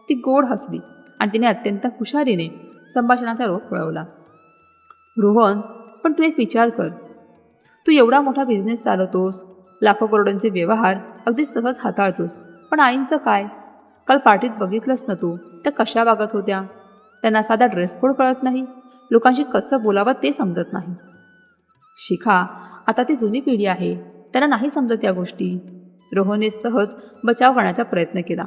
A: ती गोड हसली आणि तिने अत्यंत हुशारीने संभाषणाचा रोख वळवला. रोहन, पण तू एक विचार कर. तू एवढा मोठा बिझनेस चालवतोस, लाखो करोडोंचे व्यवहार अगदी सहज हाताळतोस, पण आईंचं काय? काल पार्टीत बघितलंस ना तू, त्या कशा वागत होत्या? त्यांना साधा ड्रेस कोड कळत नाही, लोकांशी कसं बोलावं ते समजत नाही. शिखा, आता ती जुनी पिढी आहे, त्यांना नाही समजत या गोष्टी. रोहनने सहज बचाव करण्याचा प्रयत्न केला,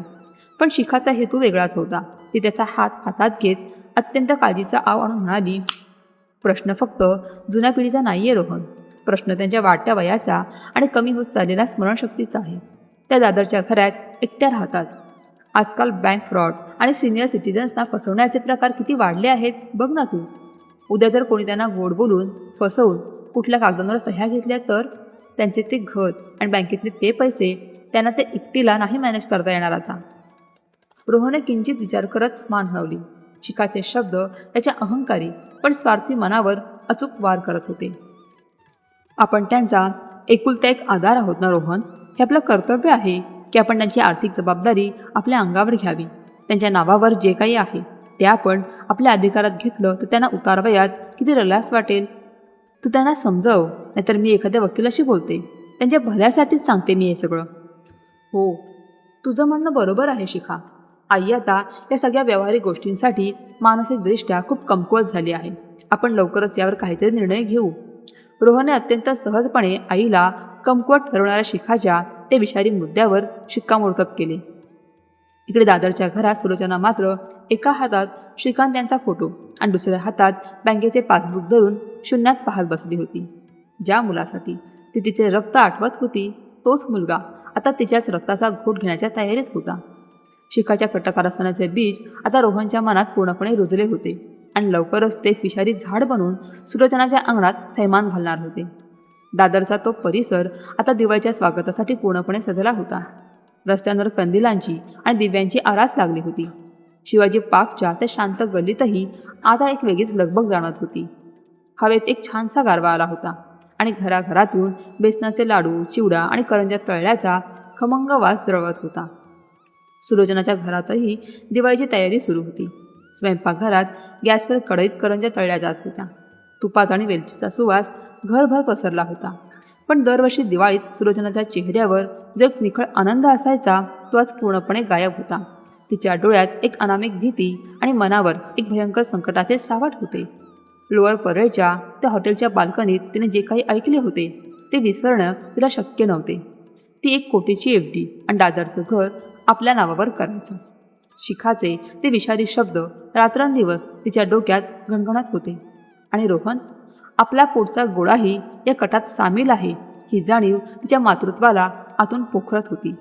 A: पण शिखाचा हेतू वेगळाच होता. ती त्याचा हात हातात घेत अत्यंत काळजीचा आव आणून म्हणाली, प्रश्न फक्त जुन्या पिढीचा नाही आहे रोहन. प्रश्न त्यांच्या वाढत्या वयाचा आणि कमी होत चाललेल्या स्मरणशक्तीचा आहे. त्या दादरच्या घरात एकट्या राहतात. आजकाल बँक फ्रॉड आणि सिनियर सिटीजन्सना फसवण्याचे प्रकार किती वाढले आहेत बघ ना तू. उद्या जर कोणी त्यांना गोड बोलून फसवून कुठल्या कागदांवर सह्या घेतल्या तर त्यांचे ते घर आणि बँकेतले ते पैसे त्यांना ते एकटीला नाही मॅनेज करता येणार आता. रोहनने किंचित विचार करत मान हलवली. शिखाचे शब्द त्याच्या अहंकारी पण स्वार्थी मनावर अचूक वार करत होते. आपण त्यांचा एकुलता एक आधार आहोत ना रोहन. हे आपलं कर्तव्य आहे की आपण त्यांची आर्थिक जबाबदारी आपल्या अंगावर घ्यावी. त्यांच्या नावावर जे काही आहे ते आपण आपल्या अधिकारात घेतलं तर त्यांना उतारवयात किती रिलॅक्स वाटेल. तू त्यांना समजव, नाहीतर मी एखाद्या वकिलाशी बोलते. त्यांच्या भल्यासाठीच सांगते मी हे सगळं. हो, तुझं म्हणणं बरोबर आहे शिखा. आई आता या सगळ्या व्यावहारिक गोष्टींसाठी मानसिकदृष्ट्या खूप कमकुवत झाली आहे. आपण लवकरच यावर काहीतरी निर्णय घेऊ. रोहनने अत्यंत सहजपणे आईला कमकुवत ठरवणाऱ्या शिखाच्या ते विषारी मुद्द्यावर शिक्कामोर्तब केले. इकडे दादरच्या घरात सुलोचना मात्र एका हातात श्रीकांत यांचा फोटो आणि दुसऱ्या हातात बँकेचे पासबुक धरून शून्यात पाहत बसली होती. ज्या मुलासाठी ती तिचे रक्त आठवत होती तोच मुलगा आता तिच्याच रक्ताचा घोट घेण्याच्या तयारीत होता. शिखाच्या कटकारस्थानाचे बीज आता रोहनच्या मनात पूर्णपणे रुजले होते आणि लवकरच ते विषारी झाड बनून सुलोचनाच्या अंगणात थैमान घालणार होते. दादरचा तो परिसर आता दिवाळीच्या स्वागतासाठी पूर्णपणे सजला होता. रस्त्यांवर कंदिलांची आणि दिव्यांची आरास लागली होती. शिवाजी पार्कच्या त्या शांत गल्लीतही आता एक वेगळीच लगबग जाणवत होती. हवेत एक छानसा गारवा आला होता आणि घराघरातून बेसनाचे लाडू, चिवडा आणि करंज्या तळल्याचा खमंग वास दरवळत होता. सुलोचनाच्या घरातही दिवाळीची तयारी सुरू होती. स्वयंपाकघरात गॅसवर कढईत करंज्या तळल्या जात होत्या. तुपाचा आणि वेलचीचा सुवास घरभर पसरला होता. पण दरवर्षी दिवाळीत सुलोचनाच्या चेहऱ्यावर जो एक निखळ आनंद असायचा तो आज पूर्णपणे गायब होता. तिच्या डोळ्यात एक अनामिक भीती आणि मनावर एक भयंकर संकटाचे सावट होते. लोअर परेलच्या त्या हॉटेलच्या बाल्कनीत तिने जे काही ऐकले होते ते विसरणं तिला शक्य नव्हते. ती 1,00,00,000ची एफडी आणि दादरचं घर आपल्या नावावर करायचं. शिखाचे ते विषारी शब्द रात्रंदिवस तिच्या डोक्यात घणघणत होते. आणि रोहन, आपला पोटचा गोळाही या कटात सामील आहे ही जाणीव तिच्या मातृत्वाला आतून पोखरत होती.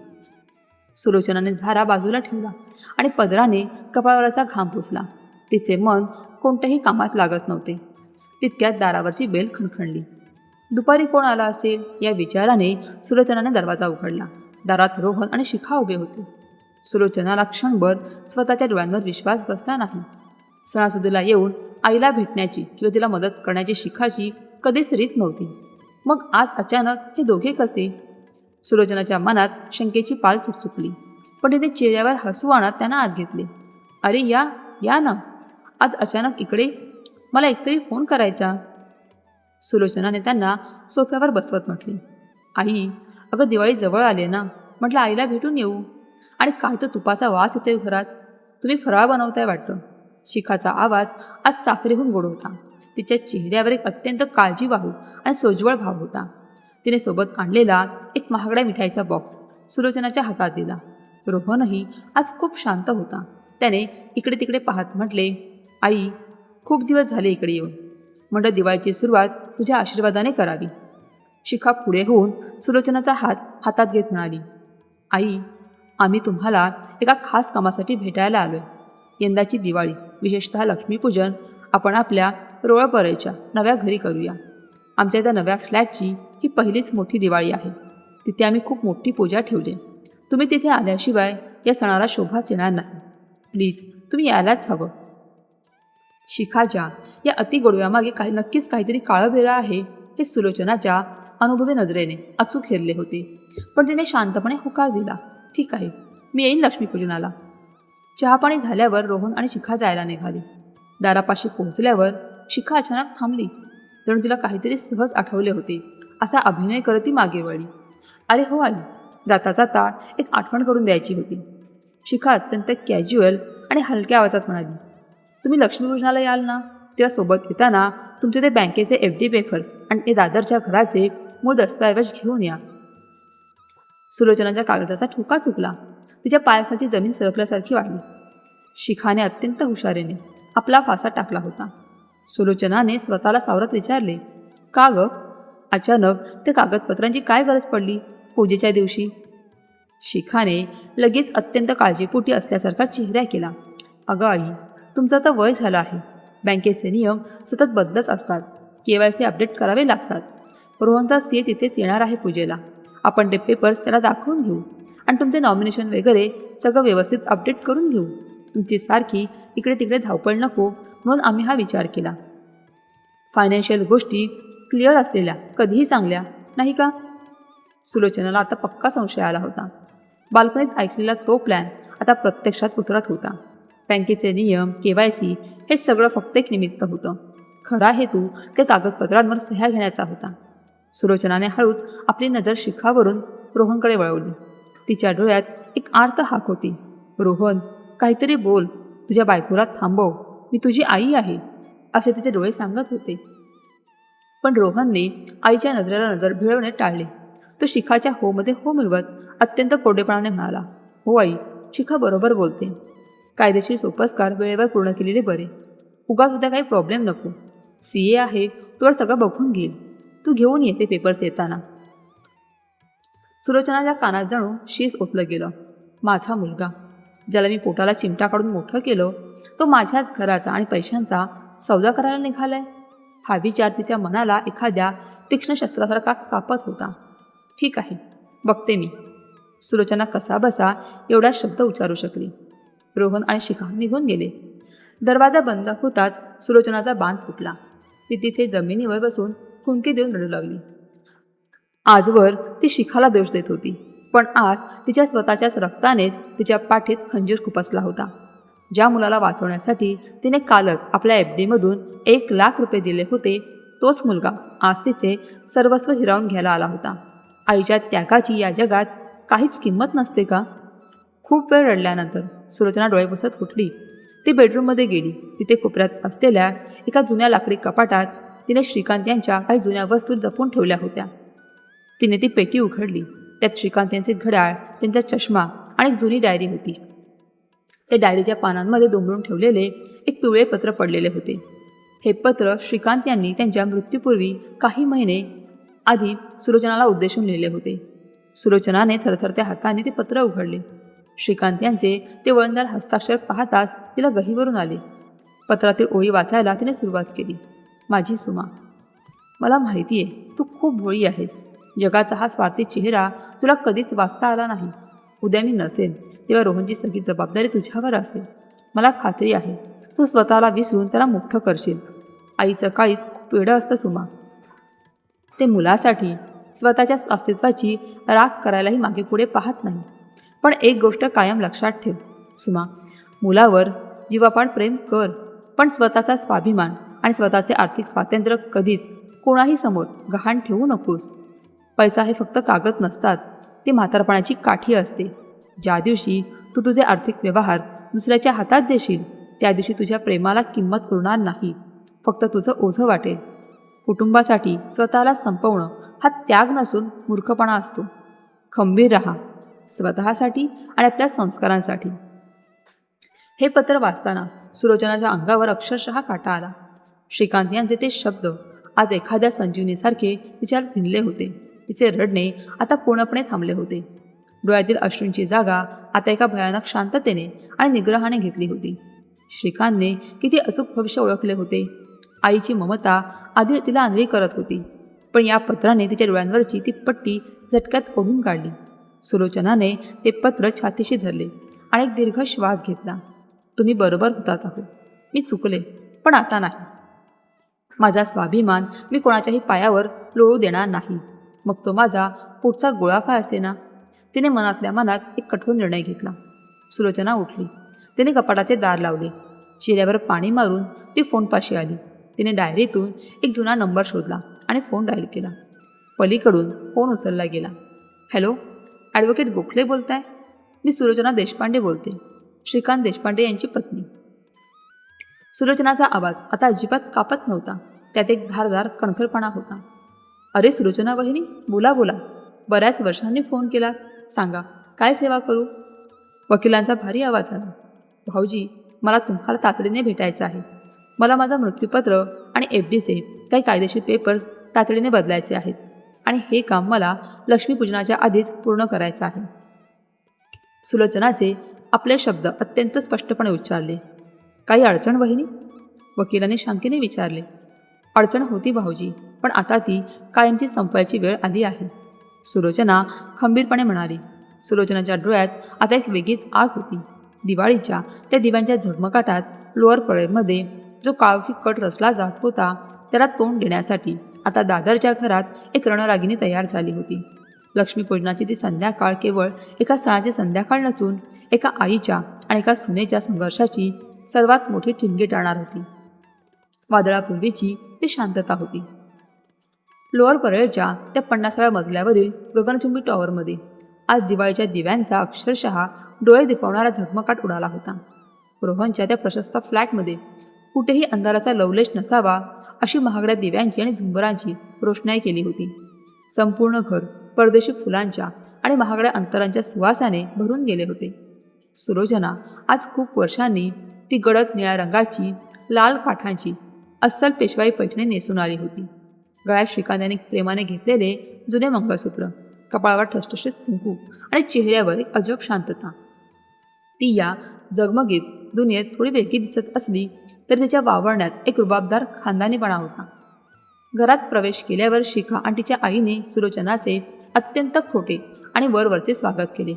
A: सुलोचनाने झारा बाजूला ठेवला आणि पदराने कपाळावरचा घाम पुसला. तिचे मन कोणत्याही कामात लागत नव्हते. तितक्यात दारावरची बेल खणखणली. दुपारी कोण आला असेल या विचाराने सुलोचनाने दरवाजा उघडला. दारात रोहन आणि शिखा उभे होते. सुलोचनाला क्षणभर स्वतःच्या डोळ्यांवर विश्वास बसला नाही. सणासुदीला येऊन आईला भेटण्याची किंवा तिला मदत करण्याची शिखाची कधीच रीत नव्हती. मग आज अचानक हे दोघे कसे? सुलोचनाच्या मनात शंकेची पाल चुकचुकली, पण तिने चेहऱ्यावर हसू आणत त्यांना आत घेतले. अरे या ना, आज अचानक इकडे? मला एकतरी फोन करायचा. सुलोचनाने त्यांना सोफ्यावर बसवत म्हटले. आई, अगं दिवाळी जवळ आले ना, म्हटलं आईला भेटून येऊ. आणि काय तर तुपाचा वास येतोय घरात. तुम्ही फराळ बनवताय वाटतं. शिखाचा आवाज आज साखरेहून गोड होता. तिच्या चेहऱ्यावर एक अत्यंत काळजीवाहू आणि सोज्वळ भाव होता. तिने सोबत आणलेला एक महागड्या मिठाईचा बॉक्स सुलोचनाच्या हातात दिला. रोहनही आज खूप शांत होता. त्याने इकडे तिकडे पाहत म्हटले, आई, खूप दिवस झाले इकडे येऊन. म्हटलं दिवाळीची सुरुवात तुझ्या आशीर्वादाने करावी. शिखा पुढे होऊन सुलोचनाचा हात हातात घेत म्हणाली, आई, आम्ही तुम्हाला एका खास कामासाठी भेटायला आलोय. यंदाची दिवाळी, विशेषतः लक्ष्मीपूजन, आपण आपल्या रोळपरेच्या नव्या घरी करूया. आमच्या त्या नव्या फ्लॅटची ही पहिलीच मोठी दिवाळी आहे. तिथे आम्ही खूप मोठी पूजा ठेवली. तुम्ही तिथे आल्याशिवाय या सणाला शोभाच येणार नाही. प्लीज तुम्ही यायलाच हवं. शिखाच्या या अतिगोडव्यामागे नक्कीच काहीतरी काळबेरा आहे हे सुलोचनाच्या अनुभवी नजरेने अचूक हेरले होते. पण तिने शांतपणे होकार दिला. ठीक आहे, मी येईन लक्ष्मीपूजनाला. चहापाणी झाल्यावर रोहन आणि शिखा जायला निघाली. दारापाशी पोहोचल्यावर शिखा अचानक थांबली. जणू तिला काहीतरी सहज आठवले होते असा अभिनय करत ती मागे वळली. अरे हो आई, जाता जाता एक आठवण करून द्यायची होती. शिखा अत्यंत कॅज्युअल आणि हलक्या आवाजात म्हणाली, तुम्ही लक्ष्मीपूजनाला याल ना, तेव्हा सोबत येताना तुमचे ते बँकेचे FD पेपर्स आणि ते दादरच्या घराचे मूळ दस्तऐवज घेऊन या. सुलोचनाच्या कागदाचा ठोका चुकला. तिच्या पायाखालची जमीन सरकल्यासारखी वाटली. शिखाने अत्यंत हुशारीने आपला फासा टाकला होता. सुलोचनाने स्वतःला सावरत विचारले, का ग? अचानक त्या कागदपत्रांची काय गरज पडली पूजेच्या दिवशी? शिखाने लगेच अत्यंत काळजीपोटी असल्यासारखा चेहरा केला. अगं आई, तुमचं आता वय झालं आहे. बँकेचे नियम सतत बदलत असतात. KYC अपडेट करावे लागतात. रोहनचा CA तिथेच येणार आहे पूजेला. आपण ते पेपर्स त्याला दाखवून घेऊ आणि तुमचे नॉमिनेशन वगैरे सगळं व्यवस्थित अपडेट करून घेऊ. तुमची सारखी इकडे तिकडे धावपळ नको म्हणून आम्ही हा विचार केला. फायनान्शियल गोष्टी क्लिअर असलेल्या कधीही चांगल्या, नाही का? सुलोचनाला आता पक्का संशय आला होता. बाल्कनीत ऐकलेला तो प्लॅन आता प्रत्यक्षात उतरत होता. बँकेचे नियम, KYC हे सगळं फक्त एक निमित्त होतं. खरा हेतू त्या कागदपत्रांवर सह्या घेण्याचा होता. सुलोचनाने हळूच आपली नजर शिखावरून रोहनकडे वळवली. तिच्या डोळ्यात एक आर्त हाक होती. रोहन, काहीतरी बोल. तुझ्या बायकोला थांबव. मी तुझी आई आहे, असे तिचे डोळे सांगत होते. पण रोहनने आईच्या नजरेला नजर भिळवणे टाळले. तो शिखाच्या होमध्ये हो मिळवत अत्यंत कोरडेपणाने म्हणाला, हो आई, शिखा बरोबर बोलते. कायदेशीर सोपस्कार वेळेवर पूर्ण केलेले बरे. उगाच उद्या काही प्रॉब्लेम नको. CA आहे, तुला सगळं बघून घेईल. तू घेऊन येते पेपर्स येताना. सुलोचनाच्या कानात जणू शीस ओतलं गेलं. माझा मुलगा, ज्याला मी पोटाला चिमटा काढून मोठं केलं, तो माझ्याच घराचा आणि पैशांचा सौदा करायला निघालाय. हा विचार तिच्या मनाला एखाद्या तीक्ष्ण शस्त्रासारखा कापत होता. ठीक आहे, बघते मी. सुलोचना कसा बसा एवढा शब्द उच्चारू शकली. रोहन आणि शिखा निघून गेले. दरवाजा बंद होताच सुलोचनाचा बांध फुटला. ती तिथे जमिनीवर बसून हुंकी देऊन रडू लागली. आजवर ती शिखाला दोष देत होती, पण आज तिच्या स्वतःच्याच रक्तानेच तिच्या पाठीत खंजीर खुपसला होता. ज्या मुलाला वाचवण्यासाठी तिने कालच आपल्या FDमधून 1,00,000 रुपये दिले होते, तोच मुलगा आज तिचे सर्वस्व हिरावून घ्यायला आला होता. आईच्या त्यागाची या जगात काहीच किंमत नसते का? खूप वेळ रडल्यानंतर सुलोचना डोळे पुसत उठली. ती बेडरूममध्ये गेली. तिथे कोपऱ्यात असलेल्या एका जुन्या लाकडी कपाटात तिने श्रीकांत यांच्या काही जुन्या वस्तू जपून ठेवल्या होत्या. तिने ती पेटी उघडली. त्यात श्रीकांत यांचे घड्याळ, त्यांचा चष्मा आणि एक जुनी डायरी होती. त्या डायरीच्या पानांमध्ये दुमडून ठेवलेले एक पिवळे पत्र पडलेले होते. हे पत्र श्रीकांत यांनी त्यांच्या मृत्यूपूर्वी काही महिने आधी सुलोचनाला उद्देशून लिहिले होते. सुलोचनाने थरथरत्या हाताने ते पत्र उघडले. श्रीकांत यांचे ते वळणदार हस्ताक्षर पाहताच तिला गहीवरून आले. पत्रातील ओळी वाचायला तिने सुरुवात केली. माझी सुमा, मला माहिती आहे तू खूप भोळी आहेस. जगाचा हा स्वार्थी चेहरा तुला कधीच वाचता आला नाही. उद्या मी नसेल तेव्हा रोहनची सगळी जबाबदारी तुझ्यावर असेल. मला खात्री आहे तू स्वतःला विसरून त्याला मोठं करशील. आईचं काळीच खूप वेडं असतं सुमा. ते मुलासाठी स्वतःच्या अस्तित्वाची राख करायलाही मागे पुढे पाहत नाही. पण एक गोष्ट कायम लक्षात ठेव सुमा, मुलावर जीवापाड प्रेम कर, पण स्वतःचा स्वाभिमान आणि स्वतःचे आर्थिक स्वातंत्र्य कधीच कोणाही समोर गहाण ठेवू नकोस. पैसा हे फक्त कागद नसतात, ते म्हातारपणाची काठी असते. ज्या दिवशी तू तुझे आर्थिक व्यवहार दुसऱ्याच्या हातात देशील त्या दिवशी तुझ्या प्रेमाला किंमत उरणार नाही, फक्त तुझं ओझं वाटेल. कुटुंबासाठी स्वतःला संपवणं हा त्याग नसून मूर्खपणा असतो. खंबीर राहा स्वतःसाठी आणि आपल्या संस्कारांसाठी. हे पत्र वाचताना सुलोचनाच्या अंगावर अक्षरशः काटा आला. श्रीकांत यांचे ते शब्द आज एखाद्या संजीवनीसारखे तिच्यात भिनले होते. तिचे रडणे आता पूर्णपणे थांबले होते. डोळ्यातील अश्रूंची जागा आता एका भयानक शांततेने आणि निग्रहाने घेतली होती. श्रीकांतने किती अचूक भविष्य ओळखले होते. आईची ममता आधी तिला आंधळी करत होती, पण या पत्राने तिच्या डोळ्यांवरची ती पट्टी झटक्यात ओढून काढली. सुलोचनाने ते पत्र छातीशी धरले आणि एक दीर्घ श्वास घेतला. तुम्ही बरोबर होतात आहो, मी चुकले, पण आता नाही. माझा स्वाभिमान मी कोणाच्याही पायावर लोळू देणार नाही, मग तो माझा पुढचा गोळा काय असेना. तिने मनातल्या मनात एक कठोर निर्णय घेतला. सुलोचना उठली. तिने कपाटाचे दार लावले. चेहऱ्यावर पाणी मारून ती फोनपाशी आली. तिने डायरीतून एक जुना नंबर शोधला आणि फोन डायल केला. पलीकडून फोन उचलला गेला. हॅलो, ॲडव्होकेट गोखले बोलताय? मी सुलोचना देशपांडे बोलते, श्रीकांत देशपांडे यांची पत्नी. सुलोचनाचा आवाज आता अजिबात कापत नव्हता, त्यात एक धारदार कणखरपणा होता. अरे सुलोचना वहिनी, बोला बोला, बऱ्याच वर्षांनी फोन केला, सांगा काय सेवा करू. वकिलांचा भारी आवाज आला. भाऊजी, मला तुम्हाला तातडीने भेटायचं आहे. मला माझं मृत्यूपत्र आणि FDचे काही कायदेशीर पेपर्स तातडीने बदलायचे आहेत आणि हे काम मला लक्ष्मीपूजनाच्या आधीच पूर्ण करायचं आहे. सुलोचनाचे आपले शब्द अत्यंत स्पष्टपणे उच्चारले. काही अडचण वहिनी? वकिलाने शंकेने विचारले. अडचण होती भाऊजी, पण आता ती कायमची संपवायची वेळ आली आहे, सुलोचना खंबीरपणे म्हणाली. सुलोचनाच्या डोळ्यात आता एक वेगळीच आग होती. दिवाळीच्या त्या दिव्यांच्या झगमगाटात लोअर परेडमध्ये जो काळोखी कट रचला जात होता त्याला तोंड देण्यासाठी आता दादरच्या घरात एक रणरागिणी तयार झाली होती. लक्ष्मीपूजनाची ती संध्याकाळ केवळ एका सणाची संध्याकाळ नसून एका आईच्या आणि एका सुनेच्या संघर्षाची सर्वात मोठी ठिणगी टाळणार होती. वादळापूर्वीची ती शांतता होती. लोअर परेडच्या त्या 50व्या मजल्यावरील गगनचुंबी टॉवरमध्ये आज दिवाळीच्या दिव्यांचा अक्षरशः डोळे दिपवणारा झगमगाट उडाला होता. रोहनच्या त्या प्रशस्त फ्लॅटमध्ये कुठेही अंधाराचा लवलेश नसावा अशी महागड्या दिव्यांची आणि झुंबरांची रोषणाई केली होती. संपूर्ण घर परदेशी फुलांच्या आणि महागड्या अंतरांच्या सुवासाने भरून गेले होते. सुलोचना आज खूप वर्षांनी ती गडद निळ्या रंगाची लाल काठांची अस्सल पेशवाई पैठणी नेसून आली होती. गळ्यात श्रीकांत यांनी प्रेमाने घेतलेले जुने मंगळसूत्र, कपाळावर ठसठशीत कुंकू आणि चेहऱ्यावर एक अजब शांतता. ती या जगमगीत दुनियेत थोडी वेगळी दिसत असली तरी तिच्या वावरण्यात एक रुबाबदार खानदानीपणा होता. घरात प्रवेश केल्यावर शिखा आणि तिच्या आईने सुलोचनाचे अत्यंत खोटे आणि वरवरचे स्वागत केले.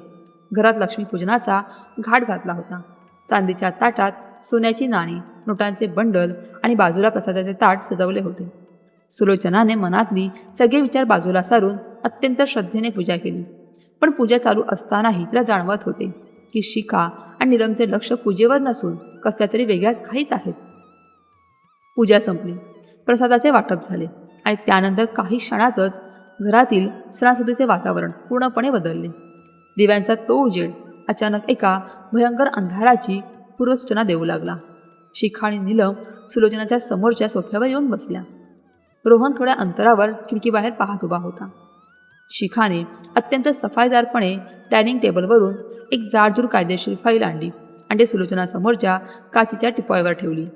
A: घरात लक्ष्मीपूजनाचा घाट घातला होता. चांदीच्या ताटात सोन्याची नाणी, नोटांचे बंडल आणि बाजूला प्रसादाचे ताट सजवले होते. सुलोचनाने मनातली सगळे विचार बाजूला सारून अत्यंत श्रद्धेने पूजा केली. पण पूजा चालू असतानाही तिला जाणवत होते की शिखा आणि नीलमचे लक्ष पूजेवर नसून कसल्या तरी वेगळ्याच घाईत आहेत. पूजा संपली. प्रसादाचे वाटप झाले आणि त्यानंतर काही क्षणातच घरातील सणासुदीचे वातावरण पूर्णपणे बदलले. दिव्यांचा तो उजेड अचानक एका भयंकर अंधाराची पूर्वसूचना देऊ लागला. शिखा आणि नीलम सुलोचनाच्या समोरच्या सोफ्यावर येऊन बसल्या. रोहन थोड्या अंतरावर खिडकीबाहेर पाहत उभा होता. शिखाने अत्यंत सफाईदारपणे डायनिंग टेबलवरून एक जाडजूड कायदेशीर फाईल आणली आणि ते सुलोचनासमोरच्या काचीच्या टिपॉयवर ठेवली.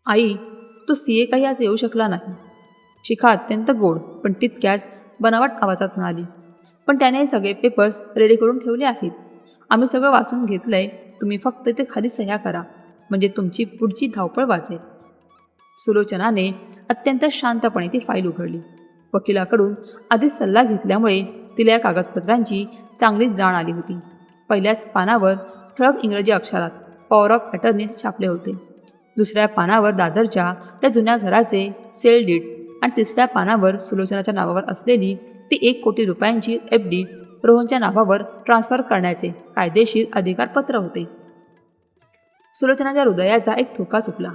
A: आई, तो CA काही आज येऊ शकला नाही, शिखा अत्यंत गोड पण तितक्याच बनावट आवाजात म्हणाली. पण त्याने सगळे पेपर्स रेडी करून ठेवले आहेत. आम्ही सगळं वाचून घेतलंय, तुम्ही फक्त ते खाली सह्या करा, म्हणजे तुमची पुढची धावपळ वाचेल. सुलोचनाने अत्यंत शांतपणे ती फाईल उघडली. वकिलाकडून आधीच सल्ला घेतल्यामुळे तिला या कागदपत्रांची चांगलीच जाण आली होती. पहिल्याच पानावर ठळक इंग्रजी अक्षरात पॉवर ऑफ अटर्नीज छापले होते. दुसऱ्या पानावर दादरच्या त्या जुन्या घराचे सेल डीड आणि तिसऱ्या पानावर सुलोचनाच्या नावावर असलेली ती 1 कोटी रुपयांची FD रोहनच्या नावावर ट्रान्स्फर करण्याचे कायदेशीर अधिकारपत्र होते. सुलोचनाच्या हृदयाचा एक ठोका चुकला.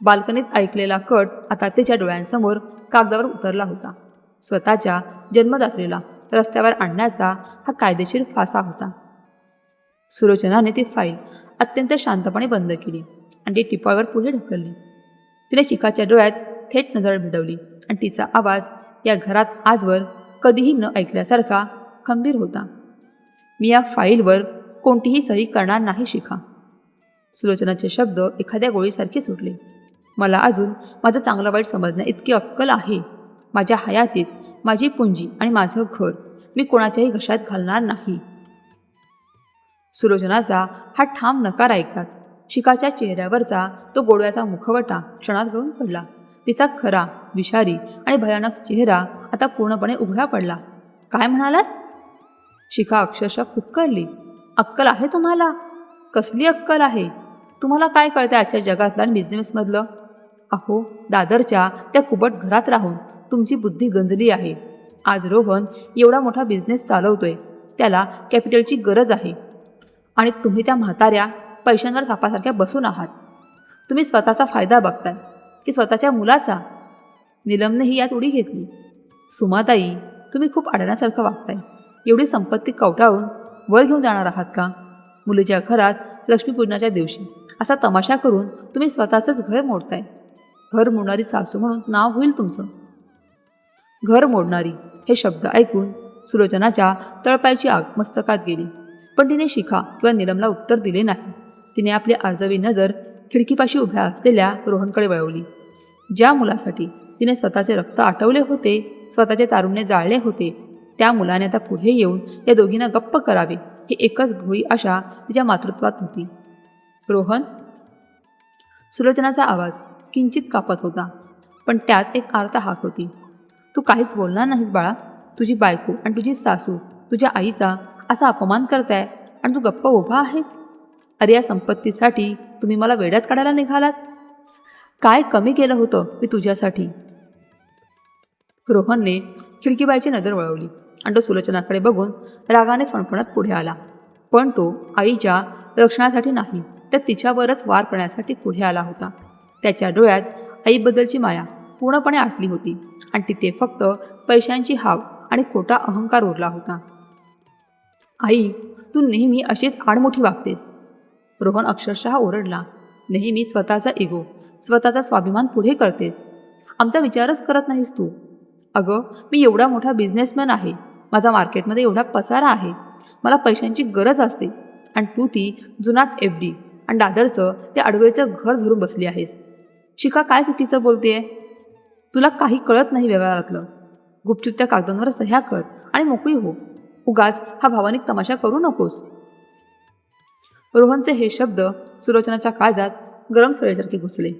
A: बाल्कनीत ऐकलेला कट आता तिच्या डोळ्यांसमोर कागदावर उतरला होता. स्वतःच्या जन्मदात्रीला रस्त्यावर आणण्याचा हा कायदेशीर फासा होता. सुलोचनाने ती फाईल अत्यंत शांतपणे बंद केली आणि ती टिपाळवर पुढे ढकलली. तिने शिखाच्या डोळ्यात थेट नजर भिडवली आणि तिचा आवाज या घरात आजवर कधीही न ऐकल्यासारखा खंबीर होता. मी या फाईलवर कोणतीही सही करणार नाही शिखा. सुलोचनाचे शब्द एखाद्या गोळीसारखे सुटले. मला अजून माझं चांगलं वाईट समजण्या इतकी अक्कल आहे. माझ्या हयातीत माझी पुंजी आणि माझं घर मी कोणाच्याही घशात घालणार नाही. सुलोचनाचा हा ठाम नकार ऐकतात शिखाच्या चेहऱ्यावरचा तो गोडव्याचा मुखवटा क्षणात गळून पडला. तिचा खरा, विषारी आणि भयानक चेहरा आता पूर्णपणे उघडा पडला. काय म्हणालात? शिखा अक्षरशः फुतकरली. अक्कल आहे तुम्हाला? कसली अक्कल आहे? तुम्हाला काय कळतं आजच्या जगातलं आणि बिझनेसमधलं? अहो, दादरच्या त्या कुबट घरात राहून तुमची बुद्धी गंजली आहे. आज रोहन एवढा मोठा बिझनेस चालवतोय, त्याला कॅपिटलची गरज आहे आणि तुम्ही त्या म्हाताऱ्या पैशांवर सापासारख्या बसून आहात. तुम्ही स्वतःचा फायदा बघताय की स्वतःच्या मुलाचा? नीलमनेही यात उडी घेतली. सुमाताई, तुम्ही खूप अडण्यासारखं वागताय. एवढी संपत्ती कवटाळून वर घेऊन जाणार आहात का? मुलीच्या घरात लक्ष्मीपूजनाच्या दिवशी असा तमाशा करून तुम्ही स्वतःचंच घर मोडताय. घर मोडणारी सासू म्हणून नाव होईल तुमचं. घर मोडणारी हे शब्द ऐकून सुलोचनाच्या तळपायची आग मस्तकात गेली. पण तिने शिखा किंवा नीलमला उत्तर दिले नाही. तिने आपली आर्जवी नजर खिडकीपाशी उभ्या असलेल्या रोहनकडे वळवली. ज्या मुलासाठी तिने स्वतःचे रक्त आटवले होते, स्वतःचे तारुण्य जाळले होते, त्या मुलाने आता पुढे येऊन या दोघींना गप्प करावे ही एकच भोळी आशा तिच्या मातृत्वात होती. रोहन. सुलोचनाचा आवाज किंचित कापत होता, पण त्यात एक आर्त हाक होती. तू काहीच बोलणार नाहीस बाळा? तुझी बायको आणि तुझी सासू तुझ्या आईचा असा अपमान करताय आणि तू गप्प उभा आहेस? अरे, या संपत्तीसाठी तुम्ही मला वेड्यात काढायला निघालात? काय कमी केलं होतं मी तुझ्यासाठी? रोहनने खिडकीबाईची नजर वळवली आणि तो सुलोचनाकडे बघून रागाने फणफणत पुढे आला. पण तो आईच्या रक्षणासाठी नाही, तर तिच्यावरच वार करण्यासाठी पुढे आला होता. त्याच्या डोळ्यात आईबद्दलची माया पूर्णपणे आटली होती आणि तिथे फक्त पैशांची हाव आणि खोटा अहंकार उरला होता. आई, तू नेहमी अशीच आडमोठी वागतेस. रोहन अक्षरशः ओरडला. नेहमी स्वतःचा इगो, स्वतःचा स्वाभिमान पुढे करतेस. आमचा विचारच करत नाहीस तू. अगं, मी एवढा मोठा बिझनेसमॅन आहे. माझा मार्केटमध्ये एवढा पसारा आहे. मला पैशांची गरज असते आणि तू ती जुनाट FD आणि दादरचं त्या अडगळीचं घर धरून बसली आहेस. शिखा, काय चुकीचं बोलतेय? तुला काही कळत नाही व्यवहारातलं. गुपचूप त्या कागदांवर सह्या कर आणि मोकळी हो. उगाच हा भावनिक तमाशा करू नकोस. रोहनचे हे शब्द सुलोचनाच्या काळजात गरम सळेसारखे घुसले.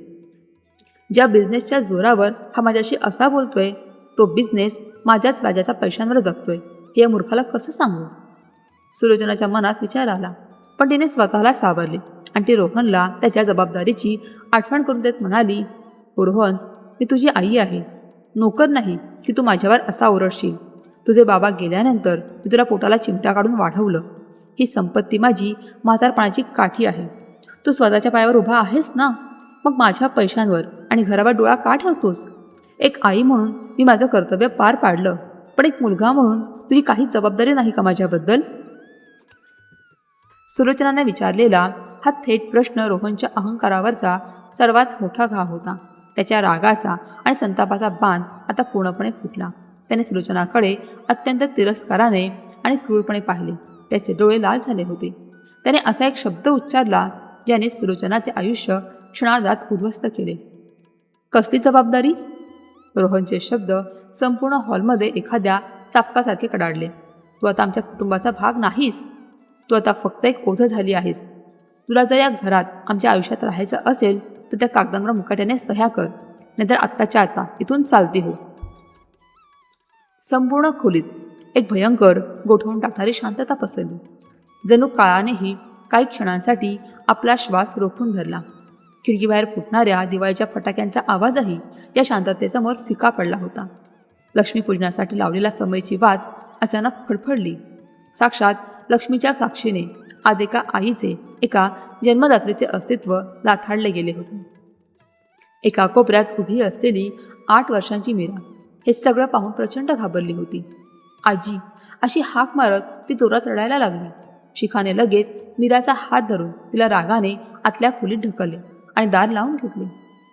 A: ज्या बिझनेसच्या जोरावर हा माझ्याशी असा बोलतोय, तो बिझनेस माझ्याच व्याजाच्या पैशांवर जगतोय हे या मूर्खाला कसं सांगू? सुलोचनाच्या मनात विचार आला, पण तिने स्वतःला सावरले आणि ती रोहनला त्याच्या जबाबदारीची आठवण करून देत म्हणाली, रोहन, मी तुझी आई आहे, नोकर नाही की तू माझ्यावर असा ओरडशील. तुझे बाबा गेल्यानंतर मी तुला पोटाला चिमटा काढून वाढवलं. ही संपत्ती माझी म्हातारपणाची काठी आहे. तू स्वतःच्या पायावर उभा आहेस ना, मग माझ्या पैशांवर आणि घरावर डोळा का ठेवतोस? एक आई म्हणून मी माझं कर्तव्य पार पाडलं, पण एक मुलगा म्हणून तुझी काही जबाबदारी नाही का माझ्याबद्दल? सुलोचनाने विचारलेला हा थेट प्रश्न रोहनच्या अहंकारावरचा सर्वात मोठा घाव होता. त्याच्या रागाचा आणि संतापाचा बांध आता पूर्णपणे फुटला. त्याने सुलोचनाकडे अत्यंत तिरस्काराने आणि क्रूरपणे पाहिले. त्याचे डोळे लाल झाले होते. त्याने असा एक शब्द उच्चारला ज्याने सुलोचनाचे आयुष्य क्षणार्धात उद्ध्वस्त केले. कसली जबाबदारी? रोहनचे शब्द संपूर्ण हॉलमध्ये एखाद्या चापकासारखे कडाडले. तू आता आमच्या कुटुंबाचा भाग नाहीस. तू आता फक्त एक ओझं झाली आहेस. तुला जर या घरात आमच्या आयुष्यात राहायचं असेल तर त्या कागदांवर मुकाट्याने सह्या कर, नाहीतर आत्ताच्या आता इथून चालती हो. संपूर्ण खोलीत एक भयंकर गोठवून टाकणारी शांतता पसरली. जणू काळानेही काही क्षणांसाठी आपला श्वास रोखून धरला. खिडकीबाहेर फुटणाऱ्या दिवाळीच्या फटाक्यांचा आवाजही या शांततेसमोर फिका पडला होता. लक्ष्मीपूजनासाठी लावलेला समयची वाट अचानक फडफडली. साक्षात लक्ष्मीच्या साक्षीने आज एका आईचे, एका जन्मदात्रीचे अस्तित्व लाथाडले गेले होते. एका कोपऱ्यात उभी असलेली 8 वर्षांची मीरा हे सगळं पाहून प्रचंड घाबरली होती. आजी अशी हाक मारत ती जोरात रडायला लागली. शिखाने लगेच मीराचा हात धरून तिला रागाने आतल्या खोलीत ढकलले आणि दार लावून घेतले.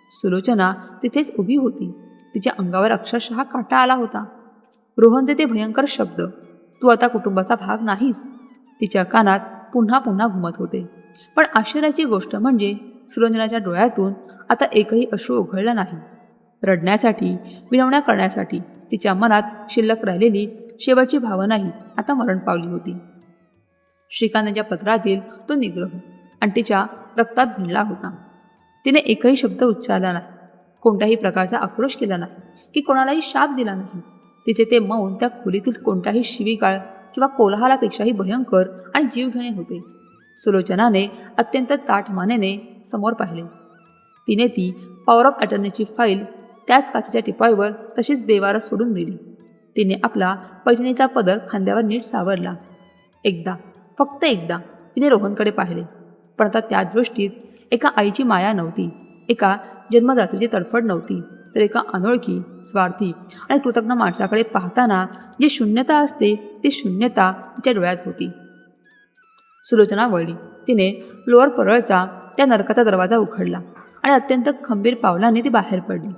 A: सुलोचना तिथेच उभी होती. तिच्या अंगावर अक्षरशः काटा आला होता. रोहनचे ते भयंकर शब्द, तू आता कुटुंबाचा भाग नाहीस, तिच्या कानात पुन्हा पुन्हा घुमत होते. पण आश्चर्याची गोष्ट म्हणजे सुलोचनाच्या डोळ्यातून आता एकही अश्रू उघळला नाही. रडण्यासाठी, विनवण्या करण्यासाठी तिच्या मनात शिल्लक राहिलेली शेवटची भावनाही आता मरण पावली होती. श्रीकांतच्या पत्रातील तो निग्रह आणि तिच्या रक्तात भिनला होता. तिने एकही शब्द उच्चारला नाही, कोणत्याही प्रकारचा आक्रोश केला नाही की कोणालाही शाप दिला नाही. तिचे ते मौन त्या खोलीतील कोणत्याही शिवीगाळ किंवा कोलाहलापेक्षाही भयंकर आणि जीवघेणे होते. सुलोचनाने अत्यंत ताठ मानेने समोर पाहिले. तिने ती पॉवर ऑफ अटर्नीची फाईल त्याच काचेच्या टिपाईवर तशीच बेवारस सोडून दिली. तिने आपला पैठणीचा पदर खांद्यावर नीट सावरला. एकदा, फक्त एकदा तिने रोहनकडे पाहिले. पण आता त्या दृष्टीत एका आईची माया नव्हती, एका जन्मदात्रीची तडफड नव्हती, तर एका अनोळखी, स्वार्थी आणि कृतज्ञ माणसाकडे पाहताना जी शून्यता असते ती शून्यता तिच्या डोळ्यात होती. सुलोचना वळली. तिने लोअर परळचा त्या नरकाचा दरवाजा उघडला आणि अत्यंत खंबीर पावलाने ती बाहेर पडली.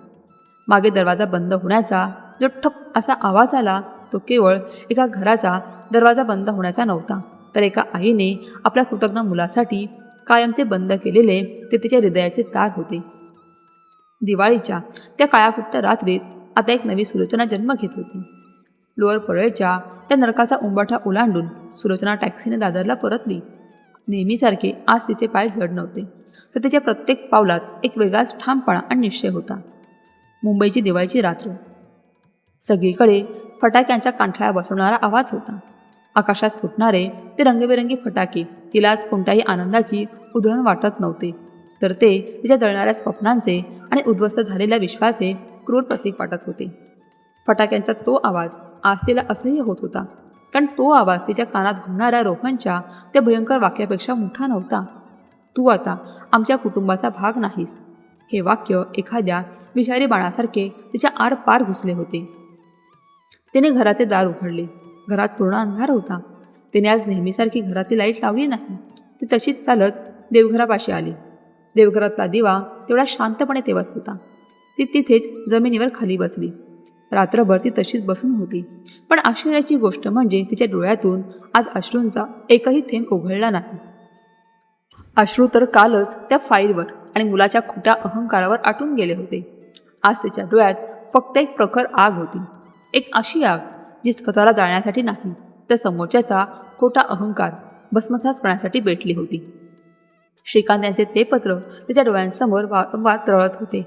A: मागे दरवाजा बंद होण्याचा जो ठप असा आवाज आला तो केवळ एका घराचा दरवाजा बंद होण्याचा नव्हता, तर एका आईने आपल्या कृतज्ञ मुलासाठी कायमचे बंद केलेले ते तिच्या हृदयाचे तार होते. दिवाळीच्या त्या काळ्याकुट्ट रात्रीत आता एक नवी सुलोचना जन्म घेत होती. लोअर परळच्या त्या नरकाचा उंबरठा ओलांडून सुलोचना टॅक्सीने दादरला परतली. नेहमीसारखे आज तिचे पाय जड नव्हते, तर तिच्या प्रत्येक पावलात एक वेगळाच ठामपणा आणि निश्चय होता. मुंबईची दिवाळीची रात्र. सगळीकडे फटाक्यांचा कांठळा बसवणारा आवाज होता. आकाशात फुटणारे ते रंगीबेरंगी फटाके तिला आज कोणत्याही आनंदाची उधळण वाटत नव्हते, तर ते तिच्या जळणाऱ्या स्वप्नांचे आणि उद्ध्वस्त झालेल्या विश्वाचे क्रूर प्रतीक वाटत होते. फटाक्यांचा तो आवाज आज तिला असह्य होत होता, कारण तो आवाज तिच्या कानात घुमणाऱ्या रोहनच्या त्या भयंकर वाक्यापेक्षा मोठा नव्हता. तू आता आमच्या कुटुंबाचा भाग नाहीस. हे वाक्य एखाद्या विषारी बाणासारखे तिच्या आरपार घुसले होते. तिने घराचे दार उघडले. घरात पूर्ण अंधार होता. तिने आज नेहमीसारखी घरातली लाईट लावली नाही. ती तशीच चालत देवघरापाशी आली. देवघरातला दिवा तेवढा शांतपणे तेवत होता. ती तिथेच जमिनीवर खाली बसली. रात्रभर ती तशीच बसून होती. पण आश्चर्याची गोष्ट म्हणजे तिच्या डोळ्यातून आज अश्रूंचा एकही थेंब उघळला नाही. अश्रू तर कालच त्या फाईलवर आणि मुलाच्या खोट्या अहंकारावर आटून गेले होते. आज तिच्या डोळ्यात फक्त एक प्रखर आग होती. एक अशी आग जी स्वतःला जाळण्यासाठी नाही, तर समोरच्याचा खोटा अहंकार भस्मसात करण्यासाठी पेटली होती. श्रीकांत यांचे ते पत्र तिच्या डोळ्यांसमोर वारंवार तरळत होते.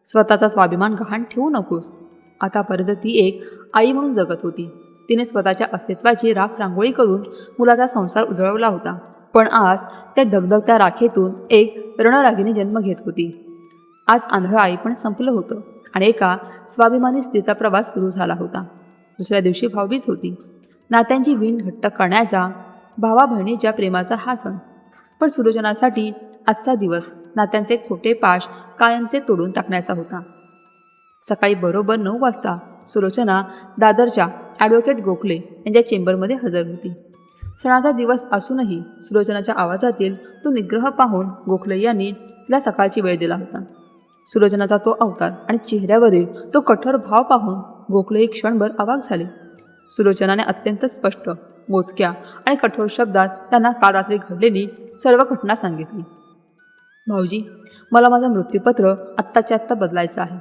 A: स्वतःचा स्वाभिमान गहाण ठेवू नकोस. आतापर्यंत ती एक आई म्हणून जगत होती. तिने स्वतःच्या अस्तित्वाची राख रांगोळी करून मुलाचा संसार उजळवला होता. पण आज त्या धगधगत्या राखेतून एक रणरागिणी जन्म घेत होती. आज आंधळं आई पण संपलं होतं आणि एका स्वाभिमानी स्त्रीचा प्रवास सुरू झाला होता. दुसऱ्या दिवशी भाऊबीज होती. नात्यांची वीण घट्ट करण्याचा, भावा बहिणीच्या प्रेमाचा हा सण. पण सुलोचनासाठी आजचा दिवस नात्यांचे खोटे पाश कायमचे तोडून टाकण्याचा होता. सकाळी बरोबर 9 वाजता सुलोचना दादरच्या ॲडव्होकेट गोखले यांच्या चेंबरमध्ये हजर होती. सणाचा दिवस असूनही सुलोचनाच्या आवाजातील तो निग्रह पाहून गोखले यांनी तिला सकाळची वेळ दिला होता. सुलोचनाचा तो अवतार आणि चेहऱ्यावरील तो कठोर भाव पाहून गोखले एक क्षणभर अवाक झाले. सुलोचनाने अत्यंत स्पष्ट, मोजक्या आणि कठोर शब्दात त्यांना काल रात्री घडलेली सर्व घटना सांगितली. भाऊजी, मला माझं मृत्यूपत्र आत्ताच्या आत्ता बदलायचं आहे.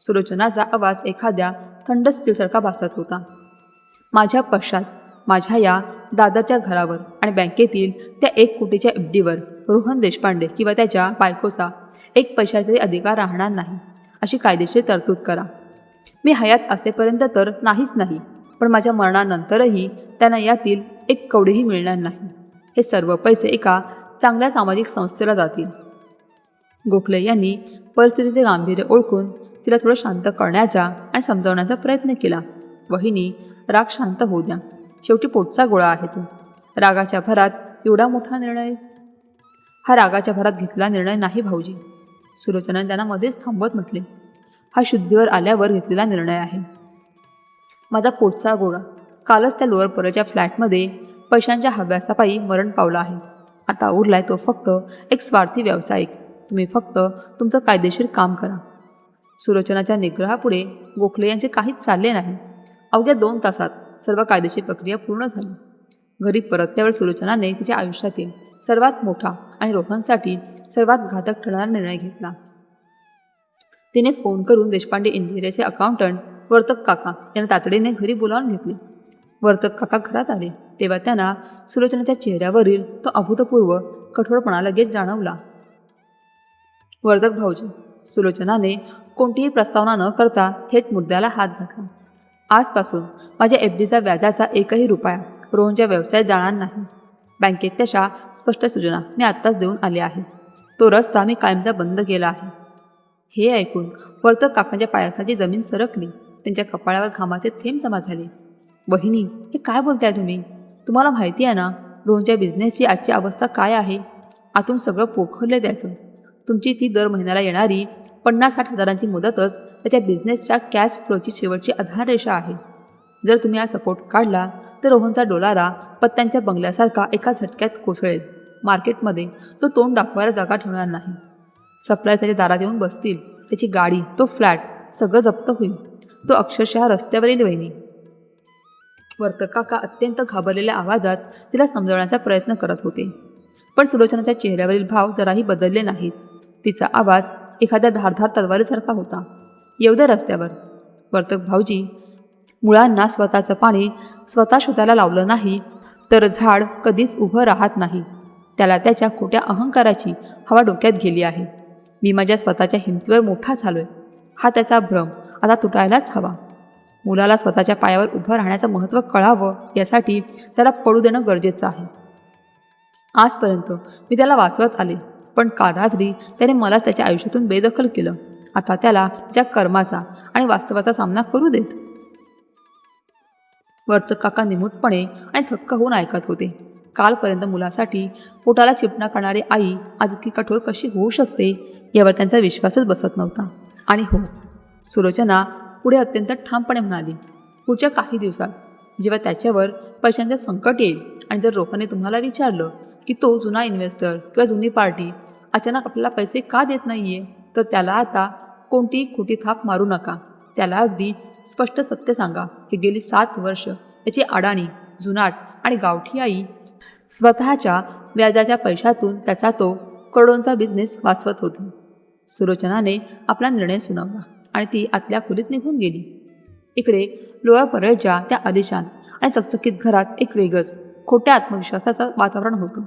A: सुलोचनाचा आवाज एखाद्या थंड स्त्रीसारखा भासत होता. माझ्या पश्चात माझ्या या दादाच्या घरावर आणि बँकेतील त्या 1 कोटीच्या FDवर रोहन देशपांडे किंवा त्याच्या बायकोचा 1 पैशाचाही अधिकार राहणार नाही, अशी कायदेशीर तरतूद करा. मी हयात असेपर्यंत तर नाहीच नाही, पण माझ्या मरणानंतरही त्यांना यातील 1 कवडीही मिळणार नाही. हे सर्व पैसे एका चांगल्या सामाजिक संस्थेला जातील. गोखले यांनी परिस्थितीचे गांभीर्य ओळखून तिला थोडं शांत करण्याचा आणि समजावण्याचा प्रयत्न केला. वहिनी, राग शांत होऊ द्या. शेवटी पोटचा गोळा आहे तो. रागाच्या भरात एवढा मोठा निर्णय? हा रागाच्या भरात घेतला निर्णय नाही भाऊजी, सुलोचनाने त्यांना मध्येच थांबवत म्हटले. हा शुद्धीवर आल्यावर घेतलेला निर्णय आहे. माझा पोटचा गोळा कालच त्या लोअर परळच्या फ्लॅटमध्ये पैशांच्या हव्यासापायी मरण पावला आहे. आता उरलाय तो फक्त एक स्वार्थी व्यावसायिक. तुम्ही फक्त तुमचं कायदेशीर काम करा. सुलोचनाच्या निग्रहापुढे गोखले यांचे काहीच चालले नाही. अवघ्या 2 तासात सर्व कायदेशीर प्रक्रिया पूर्ण झाली. घरी परतल्यावर सुलोचनाने तिच्या आयुष्यातील सर्वात मोठा आणि रोहनसाठी सर्वात घातक ठरणारा निर्णय घेतला. तिने फोन करून देशपांडे इंडियाचे अकाउंटंट वर्तक काका यांना तातडीने घरी बोलावून घेतले. वर्तक काका घरात आले तेव्हा त्यांना सुलोचनाच्या चेहऱ्यावरील तो अभूतपूर्व कठोरपणा लगेच जाणवला. वर्तक भाऊजी, सुलोचनाने कोणतीही प्रस्तावना न करता थेट मुद्द्याला हात घातला. आजपासून माझ्या FDचा व्याजाचा 1ही रुपया रोहनच्या व्यवसायात जाणार नाही. बँकेत तशा स्पष्ट सूचना मी आत्ताच देऊन आले आहे. तो रस्ता मी कायमचा बंद केला आहे. हे ऐकून वर्तक काकांच्या पायाखाली जमीन सरकली. त्यांच्या कपाळावर घामाचे थेंब जमा झाले. वहिनी, हे काय बोलताय तुम्ही? तुम्हाला माहिती आहे ना रोहनच्या बिझनेसची आजची अवस्था काय आहे? आतून सगळं पोखरले त्याचं. तुमची ती दर महिन्याला येणारी 50-60 हजारांची मुदतच त्याच्या बिझनेसच्या कॅश फ्लोची शेवटची आधाररेषा आहे. जर तुम्ही हा सपोर्ट काढला तर रोहनचा डोलारा पत्त्यांच्या बंगल्यासारखा एका झटक्यात कोसळेल. मार्केटमध्ये तो तोंड दाखवायला जागा ठेवणार नाही. सप्लाय त्याच्या दारात येऊन बसतील. त्याची गाडी, तो फ्लॅट सगळं जप्त होईल. तो अक्षरशः रस्त्यावर येईल वहिनी. वर्तक काका अत्यंत घाबरलेल्या आवाजात तिला समजावण्याचा प्रयत्न करत होते. पण सुलोचनाच्या चेहऱ्यावरील भाव जराही बदलले नाहीत. तिचा आवाज एखाद्या धारधार तलवारीसारखा होता. येऊ दे रस्त्यावर. वर्तक भाऊजी, मुळांना स्वतःचं पाणी स्वतः शोधायला लावलं नाही तर झाड कधीच उभं राहत नाही. त्याला त्याच्या खोट्या अहंकाराची हवा डोक्यात गेली आहे. मी माझ्या स्वतःच्या हिमतीवर मोठा झालोय. हा त्याचा भ्रम आता तुटायलाच हवा. मुलाला स्वतःच्या पायावर उभं राहण्याचं महत्त्व कळावं यासाठी त्याला पडू देणं गरजेचं आहे. आजपर्यंत मी त्याला वाचवत आले, पण काल रात्री त्याने मलाच त्याच्या आयुष्यातून बेदखल केलं. आता त्याला त्याच्या कर्माचा आणि वास्तवाचा सामना करू देत. वर्तक काका निमूटपणे आणि थक्क होऊन ऐकत होते. कालपर्यंत मुलासाठी पोटाला चिपणा करणारी आई आज इतकी कठोर कशी होऊ शकते यावर त्यांचा विश्वासच बसत नव्हता. आणि हो, सुलोचना पुढे अत्यंत ठामपणे म्हणाली, पुढच्या काही दिवसात जेव्हा त्याच्यावर पैशांचे संकट येईल आणि जर रोहनने तुम्हाला विचारलं की तो जुना इन्व्हेस्टर किंवा जुनी पार्टी अचानक आपल्याला पैसे का देत नाहीये, तर त्याला आता कोणतीही खोटी थाप मारू नका. त्याला अगदी स्पष्ट सत्य सांगा की गेली 7 वर्ष त्याची अडाणी, जुनाट आणि गावठी आई स्वतःच्या व्याजाच्या पैशातून त्याचा तो करोडोंचा बिझनेस वाचवत होती. सुलोचनाने आपला निर्णय सुनावला आणि ती आतल्या खोलीत निघून गेली. इकडे लोअर परळच्या त्या आलिशान आणि चकचकीत घरात एक वेगळंच खोट्या आत्मविश्वासाचं वातावरण होतं.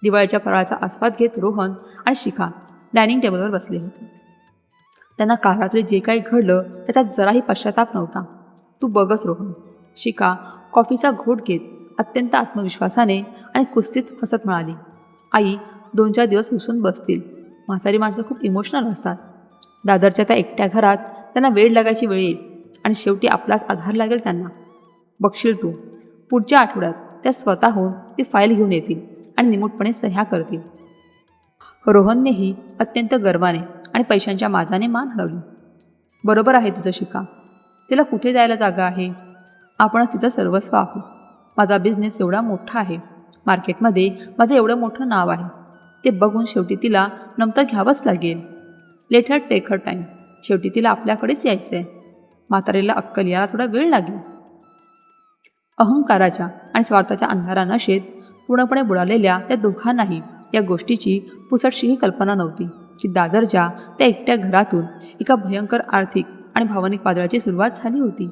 A: दिवाळीच्या फराळाचा आस्वाद घेत रोहन आणि शिखा डायनिंग टेबलवर बसले होते. त्यांना काल रात्री जे काही घडलं त्याचा जराही पश्चाताप नव्हता. तू बघस रोहन, शिखा कॉफीचा घोट घेत अत्यंत आत्मविश्वासाने आणि कुस्तीत हसत म्हणाली. आई 2-4 दिवस हुसून बसतील. म्हातारी माणसं खूप इमोशनल असतात. दादरच्या त्या एकट्या घरात त्यांना वेळ लागायची वेळ येईल आणि शेवटी आपलाच आधार लागेल त्यांना. बघशील तू, पुढच्या आठवड्यात त्या स्वतःहून ती फाईल घेऊन येतील आणि निमूटपणे सह्या करतील. रोहननेही अत्यंत गर्वाने आणि पैशांच्या माजाने मान हलवली. बरोबर आहे तुझं शिका. तिला कुठे जायला जागा आहे? आपणच तिचं सर्वस्व आहोत. माझा बिझनेस एवढा मोठा आहे. मार्केटमध्ये माझं एवढं मोठं नाव आहे. ते बघून शेवटी तिला नमतं घ्यावंच लागेल. Let her take her time. शेवटी तिला आपल्याकडेच यायचं आहे. म्हातारीला अक्कल यायला थोडा वेळ लागेल. अहंकाराच्या आणि स्वार्थाच्या अंधारा नशेत पूर्णपणे बुडालेल्या त्या दोघांनाही या गोष्टीची पुसटशीही कल्पना नव्हती की दादरच्या त्या एकट्या घरातून एका भयंकर आर्थिक आणि भावनिक वादळाची सुरुवात झाली होती.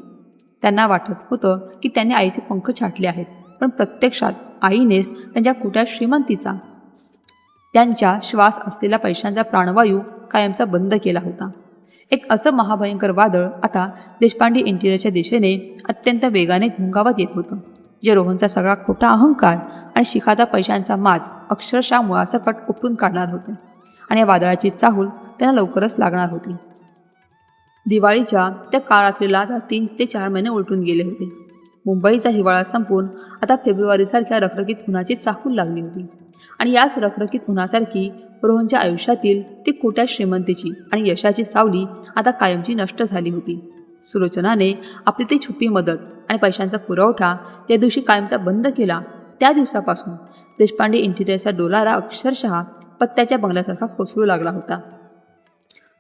A: त्यांना वाटत होतं की त्यांनी आईचे पंख छाटले आहेत, पण प्रत्यक्षात आईनेच त्यांच्या खोट्या श्रीमंतीचा, त्यांच्या श्वास असलेला पैशांचा प्राणवायू कायमचा बंद केला होता. एक असं महाभयंकर वादळ आता देशपांडे इंटिरियरच्या दिशेने अत्यंत वेगाने घुंगावत येत होतं, जे रोहनचा सगळा खोटा अहंकार आणि शिखाचा पैशांचा माज अक्षरशः मुळासकट उपटून काढणार होते. आणि या वादळाची चाहूल त्यांना लवकरच लागणार होती. दिवाळीच्या त्या काळ रात्रीला आता 3 ते 4 महिने उलटून गेले होते. मुंबईचा हिवाळा संपून आता फेब्रुवारीसारख्या रखरखीत उन्हाची चाहूल लागली होती. आणि याच रखरखीत उन्हासारखी रोहनच्या आयुष्यातील ती खोट्या श्रीमंतीची आणि यशाची सावली आता कायमची नष्ट झाली होती. सुलोचनाने आपली ती छुपी मदत आणि पैशांचा पुरवठा या दिवशी कायमचा बंद केला. त्या दिवसापासून देशपांडे इंटिरियरचा डोलारा अक्षरशः पत्त्याच्या बंगल्यासारखा कोसळू लागला होता.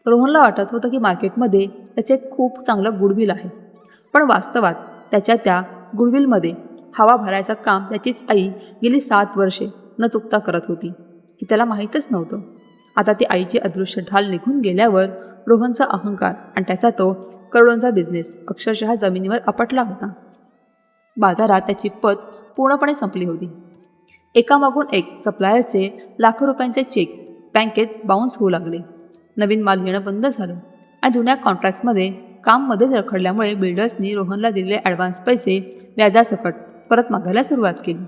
A: रोहनला वाटत होतं की मार्केटमध्ये त्याचे खूप चांगलं गुडविल आहे, पण वास्तवात त्याच्या त्या गुडविलमध्ये हवा भरायचं काम त्याचीच आई गेली 7 वर्षे न चुकता करत होती, हे त्याला माहीतच नव्हतं. आता ती आईची अदृश्य ढाल निघून गेल्यावर रोहनचा अहंकार आणि त्याचा तो करोडोंचा बिझनेस अक्षरशः जमिनीवर आपटला होता. बाजारात त्याची पत पूर्णपणे संपली होती. एकामागून एक सप्लायर्सचे लाखो रुपयांचे चेक बँकेत बाउन्स होऊ लागले. नवीन माल येणं बंद झालं आणि जुन्या कॉन्ट्रॅक्ट्समध्ये काम मध्येच रखडल्यामुळे बिल्डर्सनी रोहनला दिलेले ॲडव्हान्स पैसे व्याजासकट परत मागायला सुरुवात केली.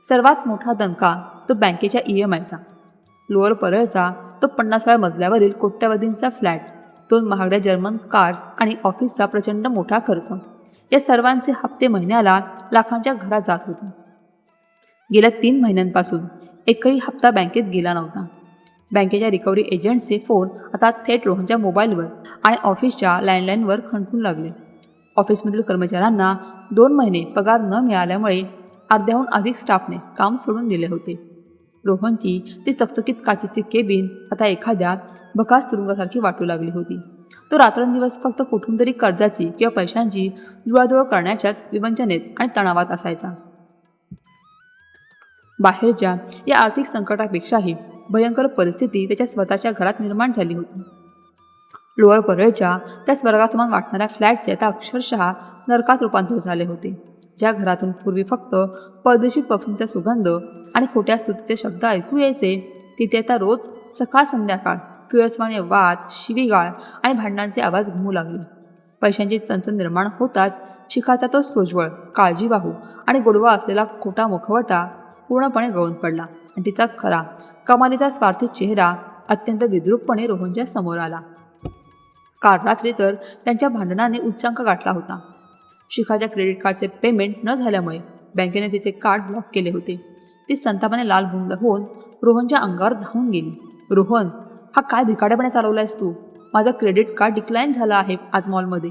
A: सर्वात मोठा दणका तो बँकेच्या EMIचा. लोअर परळचा तो 50व्या मजल्यावरील कोट्यवधींचा फ्लॅट, 2 महागड्या जर्मन कार्स आणि ऑफिसचा प्रचंड मोठा खर्च, या सर्वांचे हप्ते महिन्याला लाखांच्या घरात जात होते. गेल्या 3 महिन्यांपासून एकही हप्ता बँकेत गेला नव्हता. बँकेच्या रिकव्हरी एजंट्सचे फोन आता थेट रोहनच्या मोबाईलवर आणि ऑफिसच्या लँडलाईनवर खणखून लागले. ऑफिसमधील कर्मचाऱ्यांना 2 महिने पगार न मिळाल्यामुळे अर्ध्याहून अधिक स्टाफने काम सोडून दिले होते. रोहनची ती चकचकीत काचेची केबिन आता एखाद्या भकास तुरुंगासारखी वाटू लागली होती. तो रात्रंदिवस फक्त कुठून तरी कर्जाची किंवा पैशांची जुळाजुळव करण्याच्याच विवंचनेत आणि तणावात असायचा. बाहेरच्या या आर्थिक संकटापेक्षाही भयंकर परिस्थिती त्याच्या स्वतःच्या घरात निर्माण झाली होती. लोअर परळच्या त्या स्वर्गासमान वाटणाऱ्या फ्लॅटचे आता अक्षरशः नरकात रूपांतर झाले होते. ज्या घरातून पूर्वी फक्त परदेशी परफ्यूमचा सुगंध आणि खोट्या स्तुतीचे शब्द ऐकू यायचे, तिथे आता रोज सकाळ संध्याकाळ किळसवाणे वाद, शिवीगाळ आणि भांडणांचे आवाज घुमू लागले. पैशांची चणचण निर्माण होताच शिखाचा तो सोज्वळ, काळजीवाहू आणि गोडवा असलेला खोटा मुखवटा पूर्णपणे गळून पडला आणि तिचा खरा कमालीचा स्वार्थी चेहरा अत्यंत विद्रूपपणे रोहनच्या समोर आला. काल रात्री तर त्यांच्या भांडणाने उच्चांक गाठला होता. शिखाच्या क्रेडिट कार्डचे पेमेंट न झाल्यामुळे बँकेने तिचे कार्ड ब्लॉक केले होते. ती संतापाने लालबुंद होऊन रोहनच्या अंगावर धावून गेली. रोहन, हा काय भिकाड्यापणे चालवलायस तू? माझं क्रेडिट कार्ड डिक्लाईन झालं आहे आज मॉलमध्ये.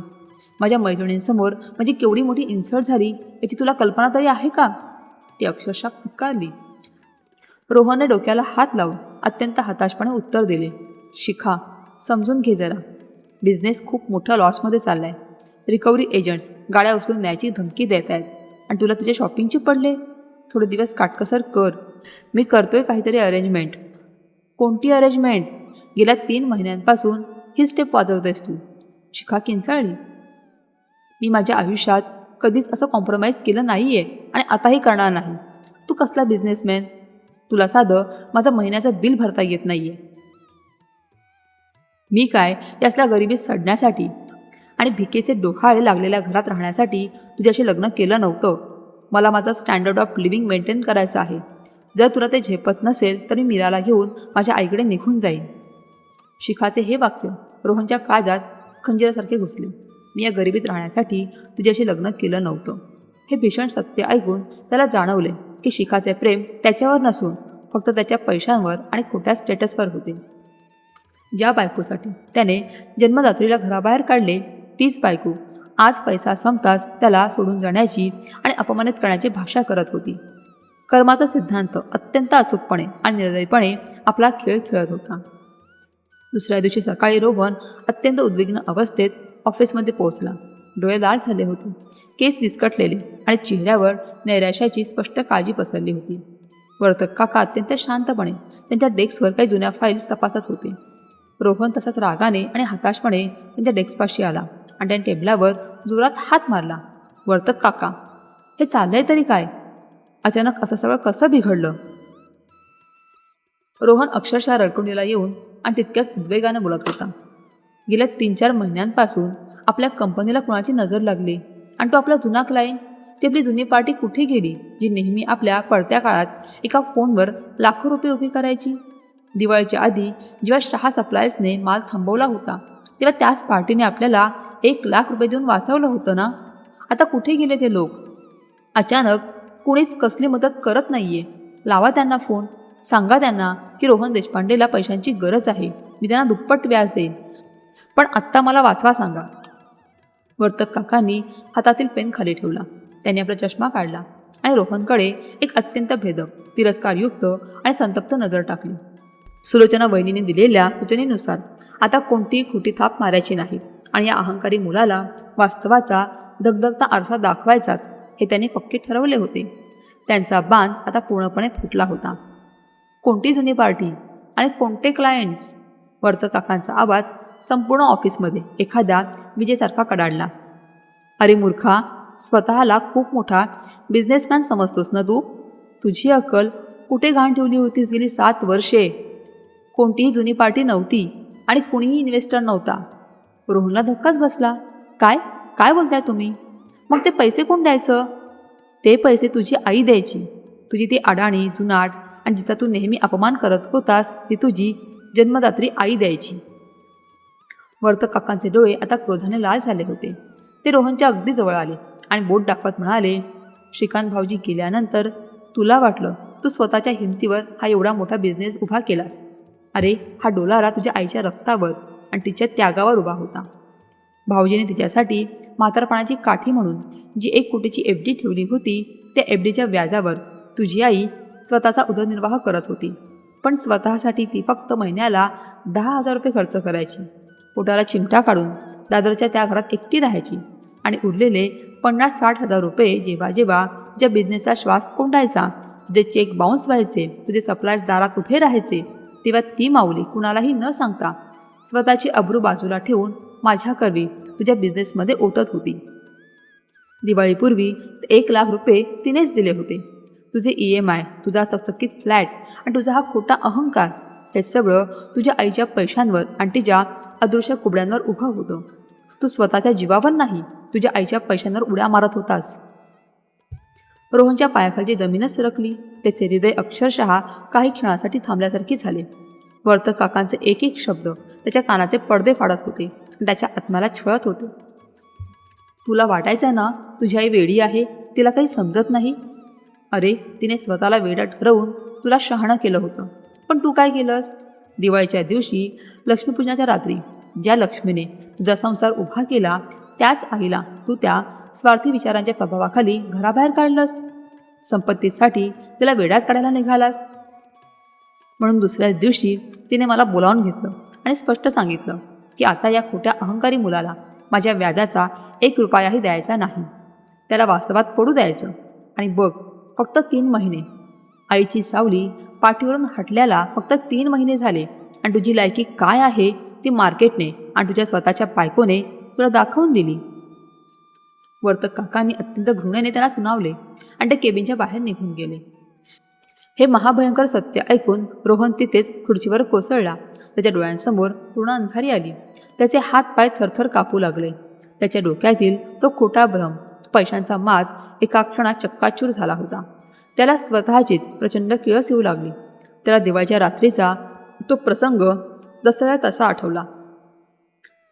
A: माझ्या मैत्रिणींसमोर माझी केवढी मोठी इन्सल्ट झाली याची तुला कल्पना तरी आहे का? ती अक्षरशः फुटकारली. रोहनने डोक्याला हात लावून अत्यंत हताशपणे उत्तर दिले, शिखा, समजून घे जरा. बिझनेस खूप मोठ्या लॉसमध्ये चाललाय. रिकव्हरी एजंट्स गाड्या उचलून न्यायची धमकी देत आहेत आणि तुला तुझ्या शॉपिंगची पडले. थोडे दिवस काटकसर कर. मी करतोय काहीतरी अरेंजमेंट. कोणती अरेंजमेंट? गेल्या 3 महिन्यांपासून ही स्टेप वाजवतेस तू. शिखा किंचाळली. मी माझ्या आयुष्यात कधीच असं कॉम्प्रोमाइज केलं नाही आहे आणि आताही करणार नाही. तू कसला बिझनेसमॅन? तुला साधं माझं महिन्याचं बिल भरता येत नाही आहे. मी काय यासल्या गरिबीत सडण्यासाठी आणि भिकेचे डोहाळे लागलेल्या घरात राहण्यासाठी तुझ्याशी लग्न केलं नव्हतं. मला माझं स्टँडर्ड ऑफ लिव्हिंग मेंटेन करायचं आहे. जर तुला ते झेपत नसेल तर मी मीराला घेऊन माझ्या आईकडे निघून जाईन. शिखाचे हे वाक्य रोहनच्या काळजात खंजिरासारखे घुसले. मी या गरिबीत राहण्यासाठी तुझ्याशी लग्न केलं नव्हतं. हे भीषण सत्य ऐकून त्याला जाणवले की शिखाचे प्रेम त्याच्यावर नसून फक्त त्याच्या पैशांवर आणि खोट्या स्टेटसवर होते. ज्या बायकोसाठी त्याने जन्मदात्रीला घराबाहेर काढले, तीच बायको आज पैसा संपताच त्याला सोडून जाण्याची आणि अपमानित करण्याची भाषा करत होती. कर्माचा सिद्धांत अत्यंत अचूकपणे आणि निर्दयीपणे आपला खेळ खेळत होता. दुसऱ्या दिवशी सकाळी रोहन अत्यंत उद्विग्न अवस्थेत ऑफिसमध्ये पोहोचला. डोळे लाल झाले होते, केस विस्कटलेले आणि चेहऱ्यावर नैराश्याची स्पष्ट काळजी पसरली होती. वर्तक काका अत्यंत शांतपणे त्यांच्या डेस्कवर काही जुन्या फाईल्स तपासत होते. रोहन तसाच रागाने आणि हताशपणे त्यांच्या डेस्कपाशी आला आणि त्याने टेबलावर जोरात हात मारला. वर्तक काका, हे चाललंय तरी काय? अचानक असं सगळं कसं बिघडलं? रोहन अक्षरशः रडकुंडीला येऊन आणि तितक्याच उद्वेगाने बोलत होता. गेल्या 3-4 महिन्यांपासून आपल्या कंपनीला कुणाची नजर लागली आणि तो आपला जुना क्लायंट, ती आपली जुनी पार्टी कुठे गेली जी नेहमी आपल्या पडत्या काळात एका फोनवर लाखो रुपये उभी करायची? दिवाळीच्या आधी जेव्हा शहा सप्लायर्सने माल थांबवला होता तेव्हा त्याच पार्टीने आपल्याला 1,00,000 रुपये देऊन वाचवलं होतं ना. आता कुठे गेले ते लोक? अचानक कुणीच कसली मदत करत नाहीये. लावा त्यांना फोन, सांगा त्यांना की रोहन देशपांडेला पैशांची गरज आहे, मी त्यांना दुप्पट व्याज देईन, पण आत्ता मला वाचवा सांगा. वर्तक काकांनी हातातील पेन खाली ठेवला. त्यांनी आपला चष्मा काढला आणि रोहनकडे एक अत्यंत भेदक, तिरस्कारयुक्त आणि संतप्त नजर टाकली. सुलोचना वहिनीने दिलेल्या सूचनेनुसार आता कोणतीही खोटी थाप मारायची नाही आणि या अहंकारी मुलाला वास्तवाचा धगधगता आरसा दाखवायचाच हे त्यांनी पक्के ठरवले होते. त्यांचा बाण आता पूर्णपणे फुटला होता. कोणती जुनी पार्टी आणि कोणते क्लायंट्स? वर्तक काकांचा आवाज संपूर्ण ऑफिसमध्ये एखाद्या विजेसारखा कडाडला. अरे मूर्खा, स्वतःला खूप मोठा बिझनेसमॅन समजतोस ना तू? तुझी अक्कल कुठे घाण ठेवली होतीस गेली 7 वर्षे? कोणतीही जुनी पार्टी नव्हती आणि कुणीही इन्व्हेस्टर नव्हता. रोहनला धक्काच बसला. काय काय बोलताय तुम्ही? मग ते पैसे कोण द्यायचं? ते पैसे तुझी आई द्यायची. तुझी ती अडाणी, जुनाट आणि जिचा तू नेहमी अपमान करत होतास ती तुझी जन्मदात्री आई द्यायची. वर्तक काकांचे डोळे आता क्रोधाने लाल झाले होते. ते रोहनच्या अगदी जवळ आले आणि बोट दाखवत म्हणाले, श्रीकांत भाऊजी गेल्यानंतर तुला वाटलं तू स्वतःच्या हिमतीवर हा एवढा मोठा बिझनेस उभा केलास. अरे हा डोलारा तुझ्या आईच्या रक्तावर आणि तिच्या त्यागावर उभा होता. भाऊजीने तिच्यासाठी म्हातारपणाची काठी म्हणून जी 1 कोटीची FD ठेवली होती त्या FDच्या व्याजावर तुझी आई स्वतःचा उदरनिर्वाह करत होती. पण स्वतःसाठी ती फक्त महिन्याला 10,000 रुपये खर्च करायची. पोटाला चिमटा काढून दादरच्या त्या घरात एकटी राहायची आणि उरलेले 50-60 हजार रुपये जेव्हा जेव्हा तुझ्या बिझनेसचा श्वास कोंडायचा, तुझे चेक बाउन्स व्हायचे, तुझे सप्लायर्स दारात उभे राहायचे, तेव्हा ती माऊली कुणालाही न सांगता स्वतःची अब्रू बाजूला ठेवून माझ्याकरवी तुझ्या बिझनेसमध्ये ओतत होती. दिवाळीपूर्वी 1,00,000 रुपये तिनेच दिले होते. तुझे EMI, तुझा चकचकीत फ्लॅट आणि तुझा हा खोटा अहंकार, हे सगळं तुझ्या आईच्या पैशांवर आणि तिच्या अदृश्य कुबड्यांवर उभं होतं. तू स्वतःच्या जीवावर नाही, तुझ्या आईच्या पैशांवर उड्या मारत होतास. रोहनच्या पायाखालची जमीनच सरकली. त्याचे हृदय अक्षरशः काही क्षणासाठी थांबल्यासारखे झाले. वर्तक काकांचे एक एक शब्द त्याच्या कानाचे पडदे फाडत होते, त्याच्या आत्म्याला छळत होते. तुला वाटायचं ना तुझी आई वेडी आहे, तिला काही समजत नाही. अरे तिने स्वतःला वेडा ठरवून तुला शहाणं केलं होतं, पण तू काय केलंस? दिवाळीच्या दिवशी लक्ष्मीपूजनाच्या रात्री ज्या लक्ष्मीने तुझा संसार उभा केला त्याच आईला तू त्या स्वार्थी विचारांच्या प्रभावाखाली घराबाहेर काढलंस. संपत्तीसाठी तिला वेड्यात काढायला निघालास. म्हणून दुसऱ्याच दिवशी तिने मला बोलावून घेतलं आणि स्पष्ट सांगितलं की आता या खोट्या अहंकारी मुलाला माझ्या व्याजाचा 1 रुपयाही द्यायचा नाही, त्याला वास्तवात पडू द्यायचं. आणि बघ, फक्त 3 महिने, आईची सावली पाठीवरून हटल्याला फक्त 3 महिने झाले आणि तुझी लायकी काय आहे ती मार्केटने आणि तुझ्या स्वतःच्या बायकोने तुला दाखवून दिली. वर्तक काकांनी अत्यंत घृणेने त्याला सुनावले आणि ते केबिनच्या बाहेर निघून गेले. हे महाभयंकर सत्य ऐकून रोहन तिथेच खुर्चीवर कोसळला. त्याच्या डोळ्यांसमोर पूर्ण अंधारी आली. त्याचे हात पाय थरथर कापू लागले. त्याच्या डोक्यातील तो खोटा भ्रम, तो पैशांचा माज एका क्षणात चक्काचूर झाला होता. त्याला स्वतःचीच प्रचंड किळस येऊ लागली. त्याला दिवाळीच्या रात्रीचा तो प्रसंग जसा तसा आठवला.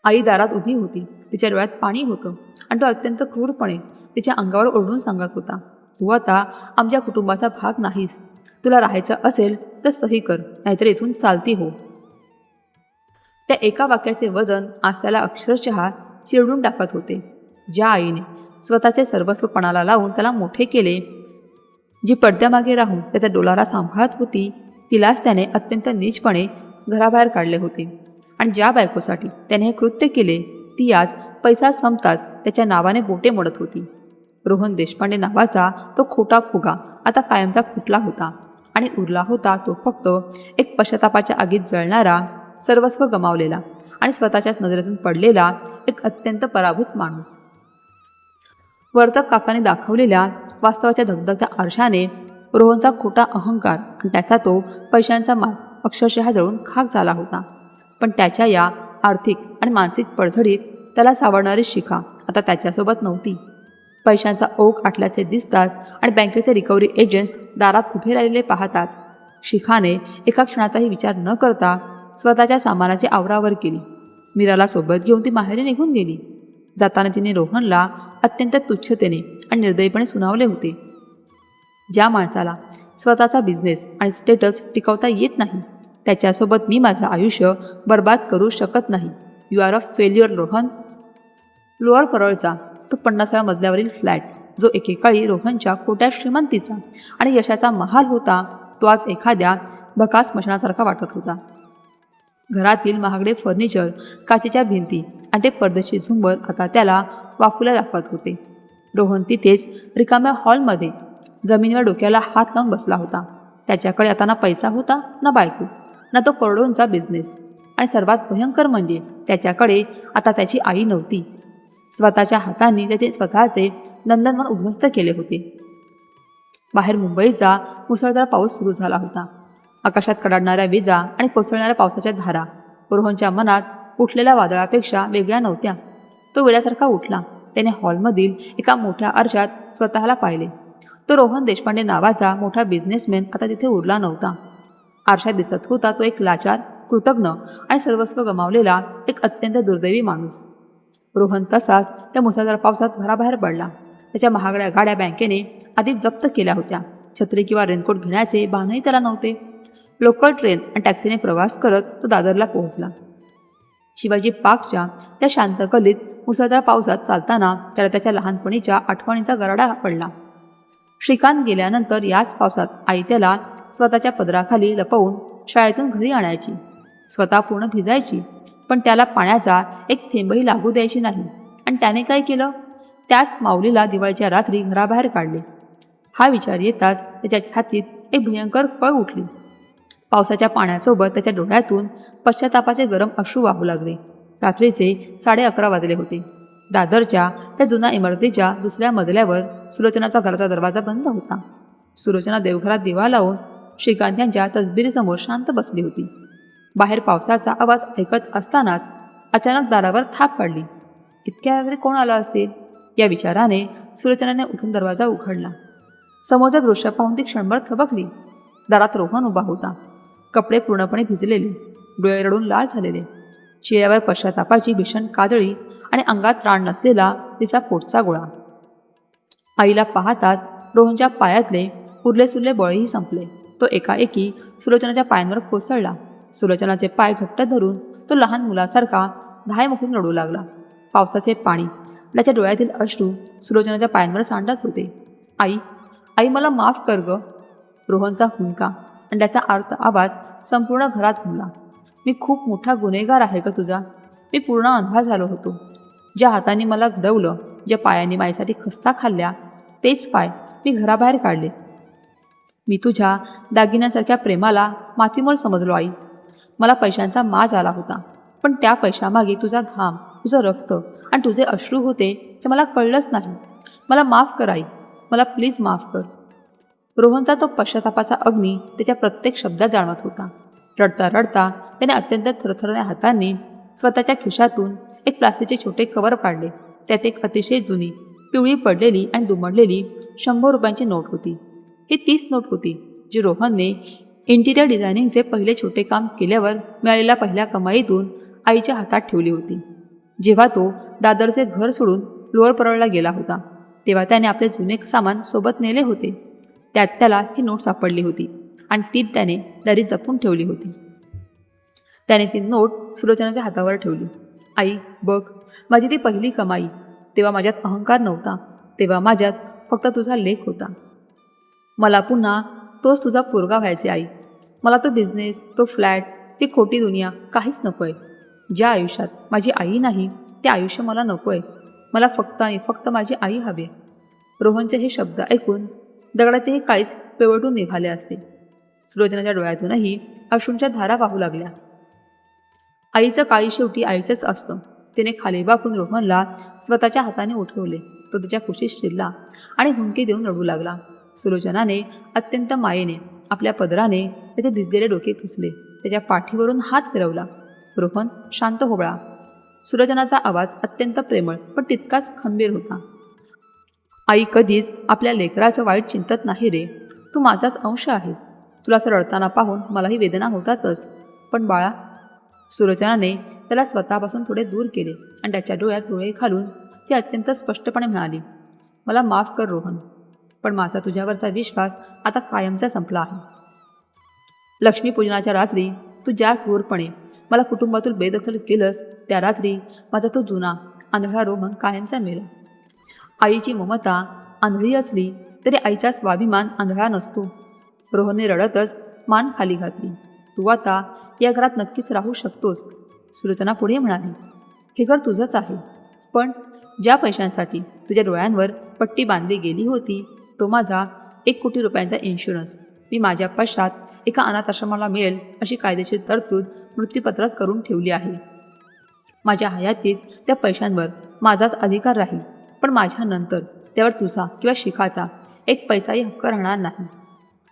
A: आई दारात उभी होती, तिच्या डोळ्यात पाणी होतं आणि तो अत्यंत क्रूरपणे तिच्या अंगावर ओरडून सांगत होता, तू आता आमच्या कुटुंबाचा भाग नाहीस. तुला राहायचं असेल तर सही कर, नाहीतर इथून चालती हो. त्या एका वाक्याचे वजन आज त्याला अक्षरशः चिरडून टाकत होते. ज्या आईने स्वतःचे सर्वस्व पणाला लावून त्याला मोठे केले, जी पडद्यामागे राहून त्याचा डोलारा सांभाळत होती, तिलाच त्याने अत्यंत नीचपणे घराबाहेर काढले होते. आणि ज्या बायकोसाठी त्याने हे कृत्य केले ती आज पैसा संपताच त्याच्या नावाने बोटे मोडत होती. रोहन देशपांडे नावाचा तो खोटा फुगा आता कायमचा फुटला होता आणि उरला होता तो फक्त एक पश्चातापाच्या आगीत जळणारा, सर्वस्व गमावलेला आणि स्वतःच्याच नजरेतून पडलेला एक अत्यंत पराभूत माणूस. वर्तक काकाने दाखवलेल्या वास्तवाच्या धगधगत्या आरशाने रोहनचा खोटा अहंकार आणि त्याचा तो पैशांचा माज अक्षरशः जळून खाक झाला होता. पण त्याच्या या आर्थिक आणि मानसिक पडझडीत त्याला सावरणारी शिखा आता त्याच्यासोबत नव्हती. पैशांचा ओघ आटल्याचे दिसताच आणि बँकेचे रिकव्हरी एजंट्स दारात उभे राहिलेले पाहतात शिखाने एका क्षणाचाही विचार न करता स्वतःच्या सामानाची आवरावर केली. मीराला सोबत घेऊन ती माहेरी निघून गेली. जाताना तिने रोहनला अत्यंत तुच्छतेने आणि निर्दयीपणे सुनावले होते, ज्या माणसाला स्वतःचा बिझनेस आणि स्टेटस टिकवता येत नाही त्याच्यासोबत मी माझं आयुष्य बर्बाद करू शकत नाही. You are a failure Rohan. Lower परळचा तो 50व्या मजल्यावरील फ्लॅट जो एकेकाळी रोहनच्या खोट्या श्रीमंतीचा आणि यशाचा महाल होता तो आज एखाद्या भकास स्मशानासारखा वाटत होता. घरातील महागडे फर्निचर, काचेच्या भिंती आणि ते परदेशी झुंबर आता त्याला वाकुल्या दाखवत होते. रोहन तिथेच रिकाम्या हॉलमध्ये जमिनीवर डोक्याला हात लावून बसला होता. त्याच्याकडे आता ना पैसा होता, ना बायको, ना तो करोडोंचा बिझनेस आणि सर्वात भयंकर म्हणजे त्याच्याकडे आता त्याची आई नव्हती. स्वतःच्या हातांनी त्याचे स्वतःचे नंदनवन उद्ध्वस्त केले होते. बाहेर मुंबईचा मुसळधार पाऊस सुरू झाला होता. आकाशात कडाडणाऱ्या विजा आणि कोसळणाऱ्या पावसाच्या धारा रोहनच्या मनात उठलेल्या वादळापेक्षा वेगळ्या नव्हत्या. तो वेड्यासारखा उठला. त्याने हॉलमधील एका मोठ्या आरशात स्वतःला पाहिले. तो रोहन देशपांडे नावाचा मोठा बिझनेसमॅन आता तिथे उरला नव्हता. आरशात दिसत होता तो एक लाचार, कृतज्ञ आणि सर्वस्व गमावलेला एक अत्यंत दुर्दैवी माणूस. रोहन तसाच त्या मुसळधार पावसात घराबाहेर पडला. त्याच्या महागड्या गाड्या बँकेने आधीच जप्त केल्या होत्या. छत्री किंवा रेनकोट घेण्याचे भानही त्याला नव्हते. लोकल ट्रेन आणि टॅक्सीने प्रवास करत तो दादरला पोहोचला. शिवाजी पार्कच्या त्या शांत गल्लीत मुसळधार पावसात चालताना त्याला त्याच्या लहानपणीच्या आठवणींचा गराडा पडला. श्रीकांत गेल्यानंतर याच पावसात आई त्याला स्वतःच्या पदराखाली लपवून शाळेतून घरी आणायची. स्वतः पूर्ण भिजायची, पण त्याला पाण्याचा एक थेंबही लागू द्यायची नाही. आणि त्याने काय केलं? त्याच माऊलीला दिवाळीच्या रात्री घराबाहेर काढले. हा विचार येताच त्याच्या छातीत एक भयंकर पळ उठली. पावसाच्या पाण्यासोबत त्याच्या डोळ्यातून पश्चातापाचे गरम अश्रू वाहू लागले. रात्रीचे 11:30 वाजले होते. दादरच्या त्या जुन्या इमारतीच्या दुसऱ्या मजल्यावर सुलोचनाचा घराचा दरवाजा बंद होता. सुलोचना देवघरात दिवा लावून श्रीकांत यांच्या तसबिरीसमोर शांत बसली होती. बाहेर पावसाचा आवाज ऐकत असतानाच अचानक दारावर थाप पडली. इतक्या रात्री कोण आलं असेल या विचाराने सुलोचनाने उठून दरवाजा उघडला. समोरचं दृश्य पाहून ती क्षणभर थबकली. दारात रोहन उभा होता. कपडे पूर्णपणे भिजलेले, डोळे रडून लाल झालेले, चेहऱ्यावर पश्चातापाची भीषण काजळी आणि अंगात त्राण नसलेला तिचा पोटचा गोळा. आईला पाहताच रोहनच्या पायातले उरले सुरले बळही संपले. तो एकाएकी सुलोचनाच्या पायांवर कोसळला. सुलोचनाचे पाय घट्ट धरून तो लहान मुलासारखा धायमुखून रडू लागला. पावसाचे पाणी, त्याच्या डोळ्यातील अश्रू सुलोचनाच्या पायांवर सांडत होते. आई, आई मला माफ कर ग. रोहनचा हुंका आणि त्याचा अर्थ आवाज संपूर्ण घरात घुमला. मी खूप मोठा गुन्हेगार आहे ग तुझा. मी पूर्ण अंधा झालो होतो. ज्या हाताने मला घडवलं, ज्या पायाने माझ्यासाठी खस्ता खाल्ल्या, तेच पाय मी घराबाहेर काढले. मी तुझ्या दागिन्यांसारख्या प्रेमाला मातीमोल समजलो आई. मला पैशांचा माज आला होता, पण त्या पैशामागे तुझा घाम, तुझं रक्त आणि तुझे अश्रू होते हे मला कळलंच नाही. मला माफ कर आई, मला प्लीज माफ कर. रोहनचा तो पश्चातापाचा अग्नी त्याच्या प्रत्येक शब्दात जाणवत होता. रडता रडता त्याने अत्यंत थरथरण्या हातांनी स्वतःच्या खिशातून एक प्लास्टिकचे छोटे कवर काढले. त्यात एक अतिशय जुनी, पिवळी पडलेली आणि दुमडलेली 100 रुपयांची नोट होती. ही 30 नोट होती जी रोहनने इंटिरियर डिझायनिंगचे पहिले छोटे काम केल्यावर मिळालेल्या पहिल्या कमाईतून आईच्या हातात ठेवली होती. जेव्हा तो दादरचे घर सोडून लोअर परळला गेला होता तेव्हा त्याने आपले जुने सामान सोबत नेले होते. त्यात त्याला ही नोट सापडली होती आणि ती त्याने दारी जपून ठेवली होती. त्याने ती नोट सुलोचनाच्या हातावर ठेवली. आई बघ, माझी ती पहिली कमाई. तेव्हा माझ्यात अहंकार नव्हता. तेव्हा माझ्यात फक्त तुझा लेख होता. मला पुन्हा तोच तुझा पोरगा व्हायचे आई. मला तो बिझनेस, तो फ्लॅट, ती खोटी दुनिया काहीच नको आहे. ज्या आयुष्यात माझी आई नाही ते आयुष्य मला नको आहे. मला फक्त आणि फक्त माझी आई हवी. रोहनचे हे शब्द ऐकून दगडाचेही काळीच पेवटून निघाले असते. सुलोचनाच्या डोळ्यातूनही अश्रूंच्या धारा वाहू लागल्या. आईचं काळी शेवटी आईचंच असतं. तिने खाली वाकून रोहनला स्वतःच्या हाताने उठवले. तो तिच्या कुशीत शिरला आणि हुंकी देऊन रडू लागला. सुलोचनाने अत्यंत मायेने आपल्या पदराने त्याचे भिजलेले डोके पुसले. त्याच्या पाठीवरून हात फिरवला. रोहन शांत होबळा. सुलोचनाचा आवाज अत्यंत प्रेमळ पण तितकाच खंबीर होता. आई कधीच आपल्या लेकराचं वाईट चिंतत नाही रे. तू माझाच अंश आहेस. तुला असं रडताना पाहून मलाही वेदना होतातच. पण बाळा, सुलोचनाने त्याला स्वतःपासून थोडे दूर केले आणि त्याच्या डोळ्यात डोळे घालून ती अत्यंत स्पष्टपणे म्हणाली, मला माफ कर रोहन, पण माझा तुझ्यावरचा विश्वास आता कायमचा संपला आहे. लक्ष्मीपूजनाच्या रात्री तू ज्या क्रूरपणे मला कुटुंबातून बेदखल केलंस, त्या रात्री माझा तो जुना आंधळा रोहन कायमचा मेला. आईची ममता आंधळी असली तरी आईचा स्वाभिमान आंधळा नसतो. रोहनने रडतच मान खाली घातली. तू आता या घरात नक्कीच राहू शकतोस. सुलोचना पुढे म्हणाली, हे घर तुझंच आहे, पण ज्या पैशांसाठी तुझ्या डोळ्यांवर पट्टी बांधली गेली होती तो माझा 1 कोटी रुपयांचा इन्शुरन्स मी माझ्या पश्चात एका अनाथाश्रमाला मिळेल अशी कायदेशीर तरतूद मृत्यूपत्रात करून ठेवली आहे. माझ्या हयातीत त्या पैशांवर माझाच अधिकार राहील, पण माझ्यानंतर त्यावर तुझा किंवा शिखाचा 1 पैसाही हक्क राहणार नाही.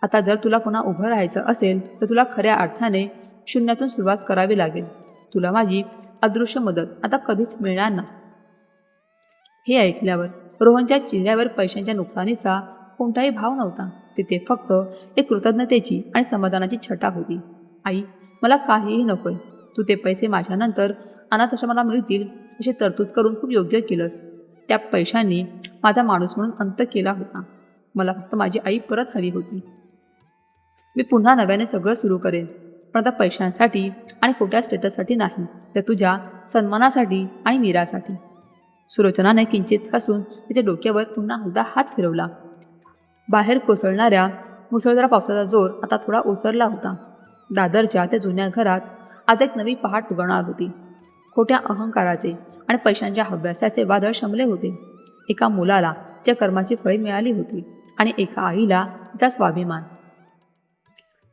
A: आता जर तुला पुन्हा उभं राहायचं असेल तर तुला खऱ्या अर्थाने शून्यातून सुरुवात करावी लागेल. तुला माझी अदृश्य मदत आता कधीच मिळणार नाही. हे ऐकल्यावर रोहनच्या चेहऱ्यावर पैशांच्या नुकसानीचा कोणताही भाव नव्हता. तिथे फक्त एक कृतज्ञतेची आणि समाधानाची छटा होती. आई, मला काहीही नकोय. तू ते पैसे माझ्यानंतर अनाथाश्रमाला मिळतील अशी तरतूद करून खूप योग्य केलंस. त्या पैशांनी माझा माणूस म्हणून अंत केला होता. मला फक्त माझी आई परत हवी होती. मी पुन्हा नव्याने सगळं सुरू करेन, पण आता पैशांसाठी आणि खोट्या स्टेटससाठी नाही, तर तुझ्या सन्मानासाठी आणि मीरासाठी. सुलोचनाने किंचित हसून तिच्या डोक्यावर पुन्हा हलदा हात फिरवला. बाहेर कोसळणाऱ्या मुसळधार पावसाचा जोर आता थोडा ओसरला होता. दादरच्या त्या जुन्या घरात आज एक नवी पहाट उगवणार होती. खोट्या अहंकाराचे आणि पैशांच्या हव्यासाचे वादळ शमले होते. एका मुलाला ज्या कर्माची फळे मिळाली होती आणि एका आईला तिचा स्वाभिमान.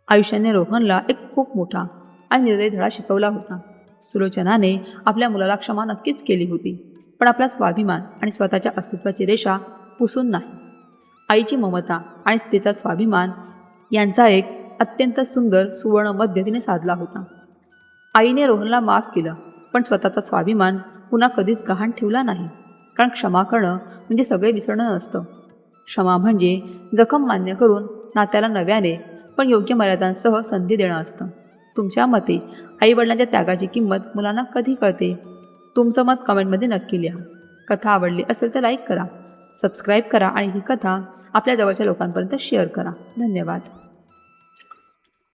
A: आयुष्याने रोहनला एक खूप मोठा आणि निर्दयी धडा शिकवला होता. सुलोचनाने आपल्या मुलाला क्षमा नक्कीच केली होती, पण आपला स्वाभिमान आणि स्वतःच्या अस्तित्वाची रेषा पुसून नाही. आईची ममता आणि स्त्रीचा स्वाभिमान यांचा एक अत्यंत सुंदर सुवर्ण मध्य तिने साधला होता. आईने रोहनला माफ केलं, पण स्वतःचा स्वाभिमान पुन्हा कधीच गहाण ठेवला नाही. कारण क्षमा करणं म्हणजे सगळे विसरणं नसतं. क्षमा म्हणजे जखम मान्य करून नात्याला नव्याने पण योग्य मर्यादांसह संधी देणं असतं. तुमच्या मते आईवडिलांच्या त्यागाची किंमत मुलांना कधी कळते? तुमचं मत कमेंटमध्ये नक्की लिहा. कथा आवडली असेल तर लाईक करा, सबस्क्राईब करा आणि ही कथा आपल्या जवळच्या लोकांपर्यंत शेअर करा. धन्यवाद.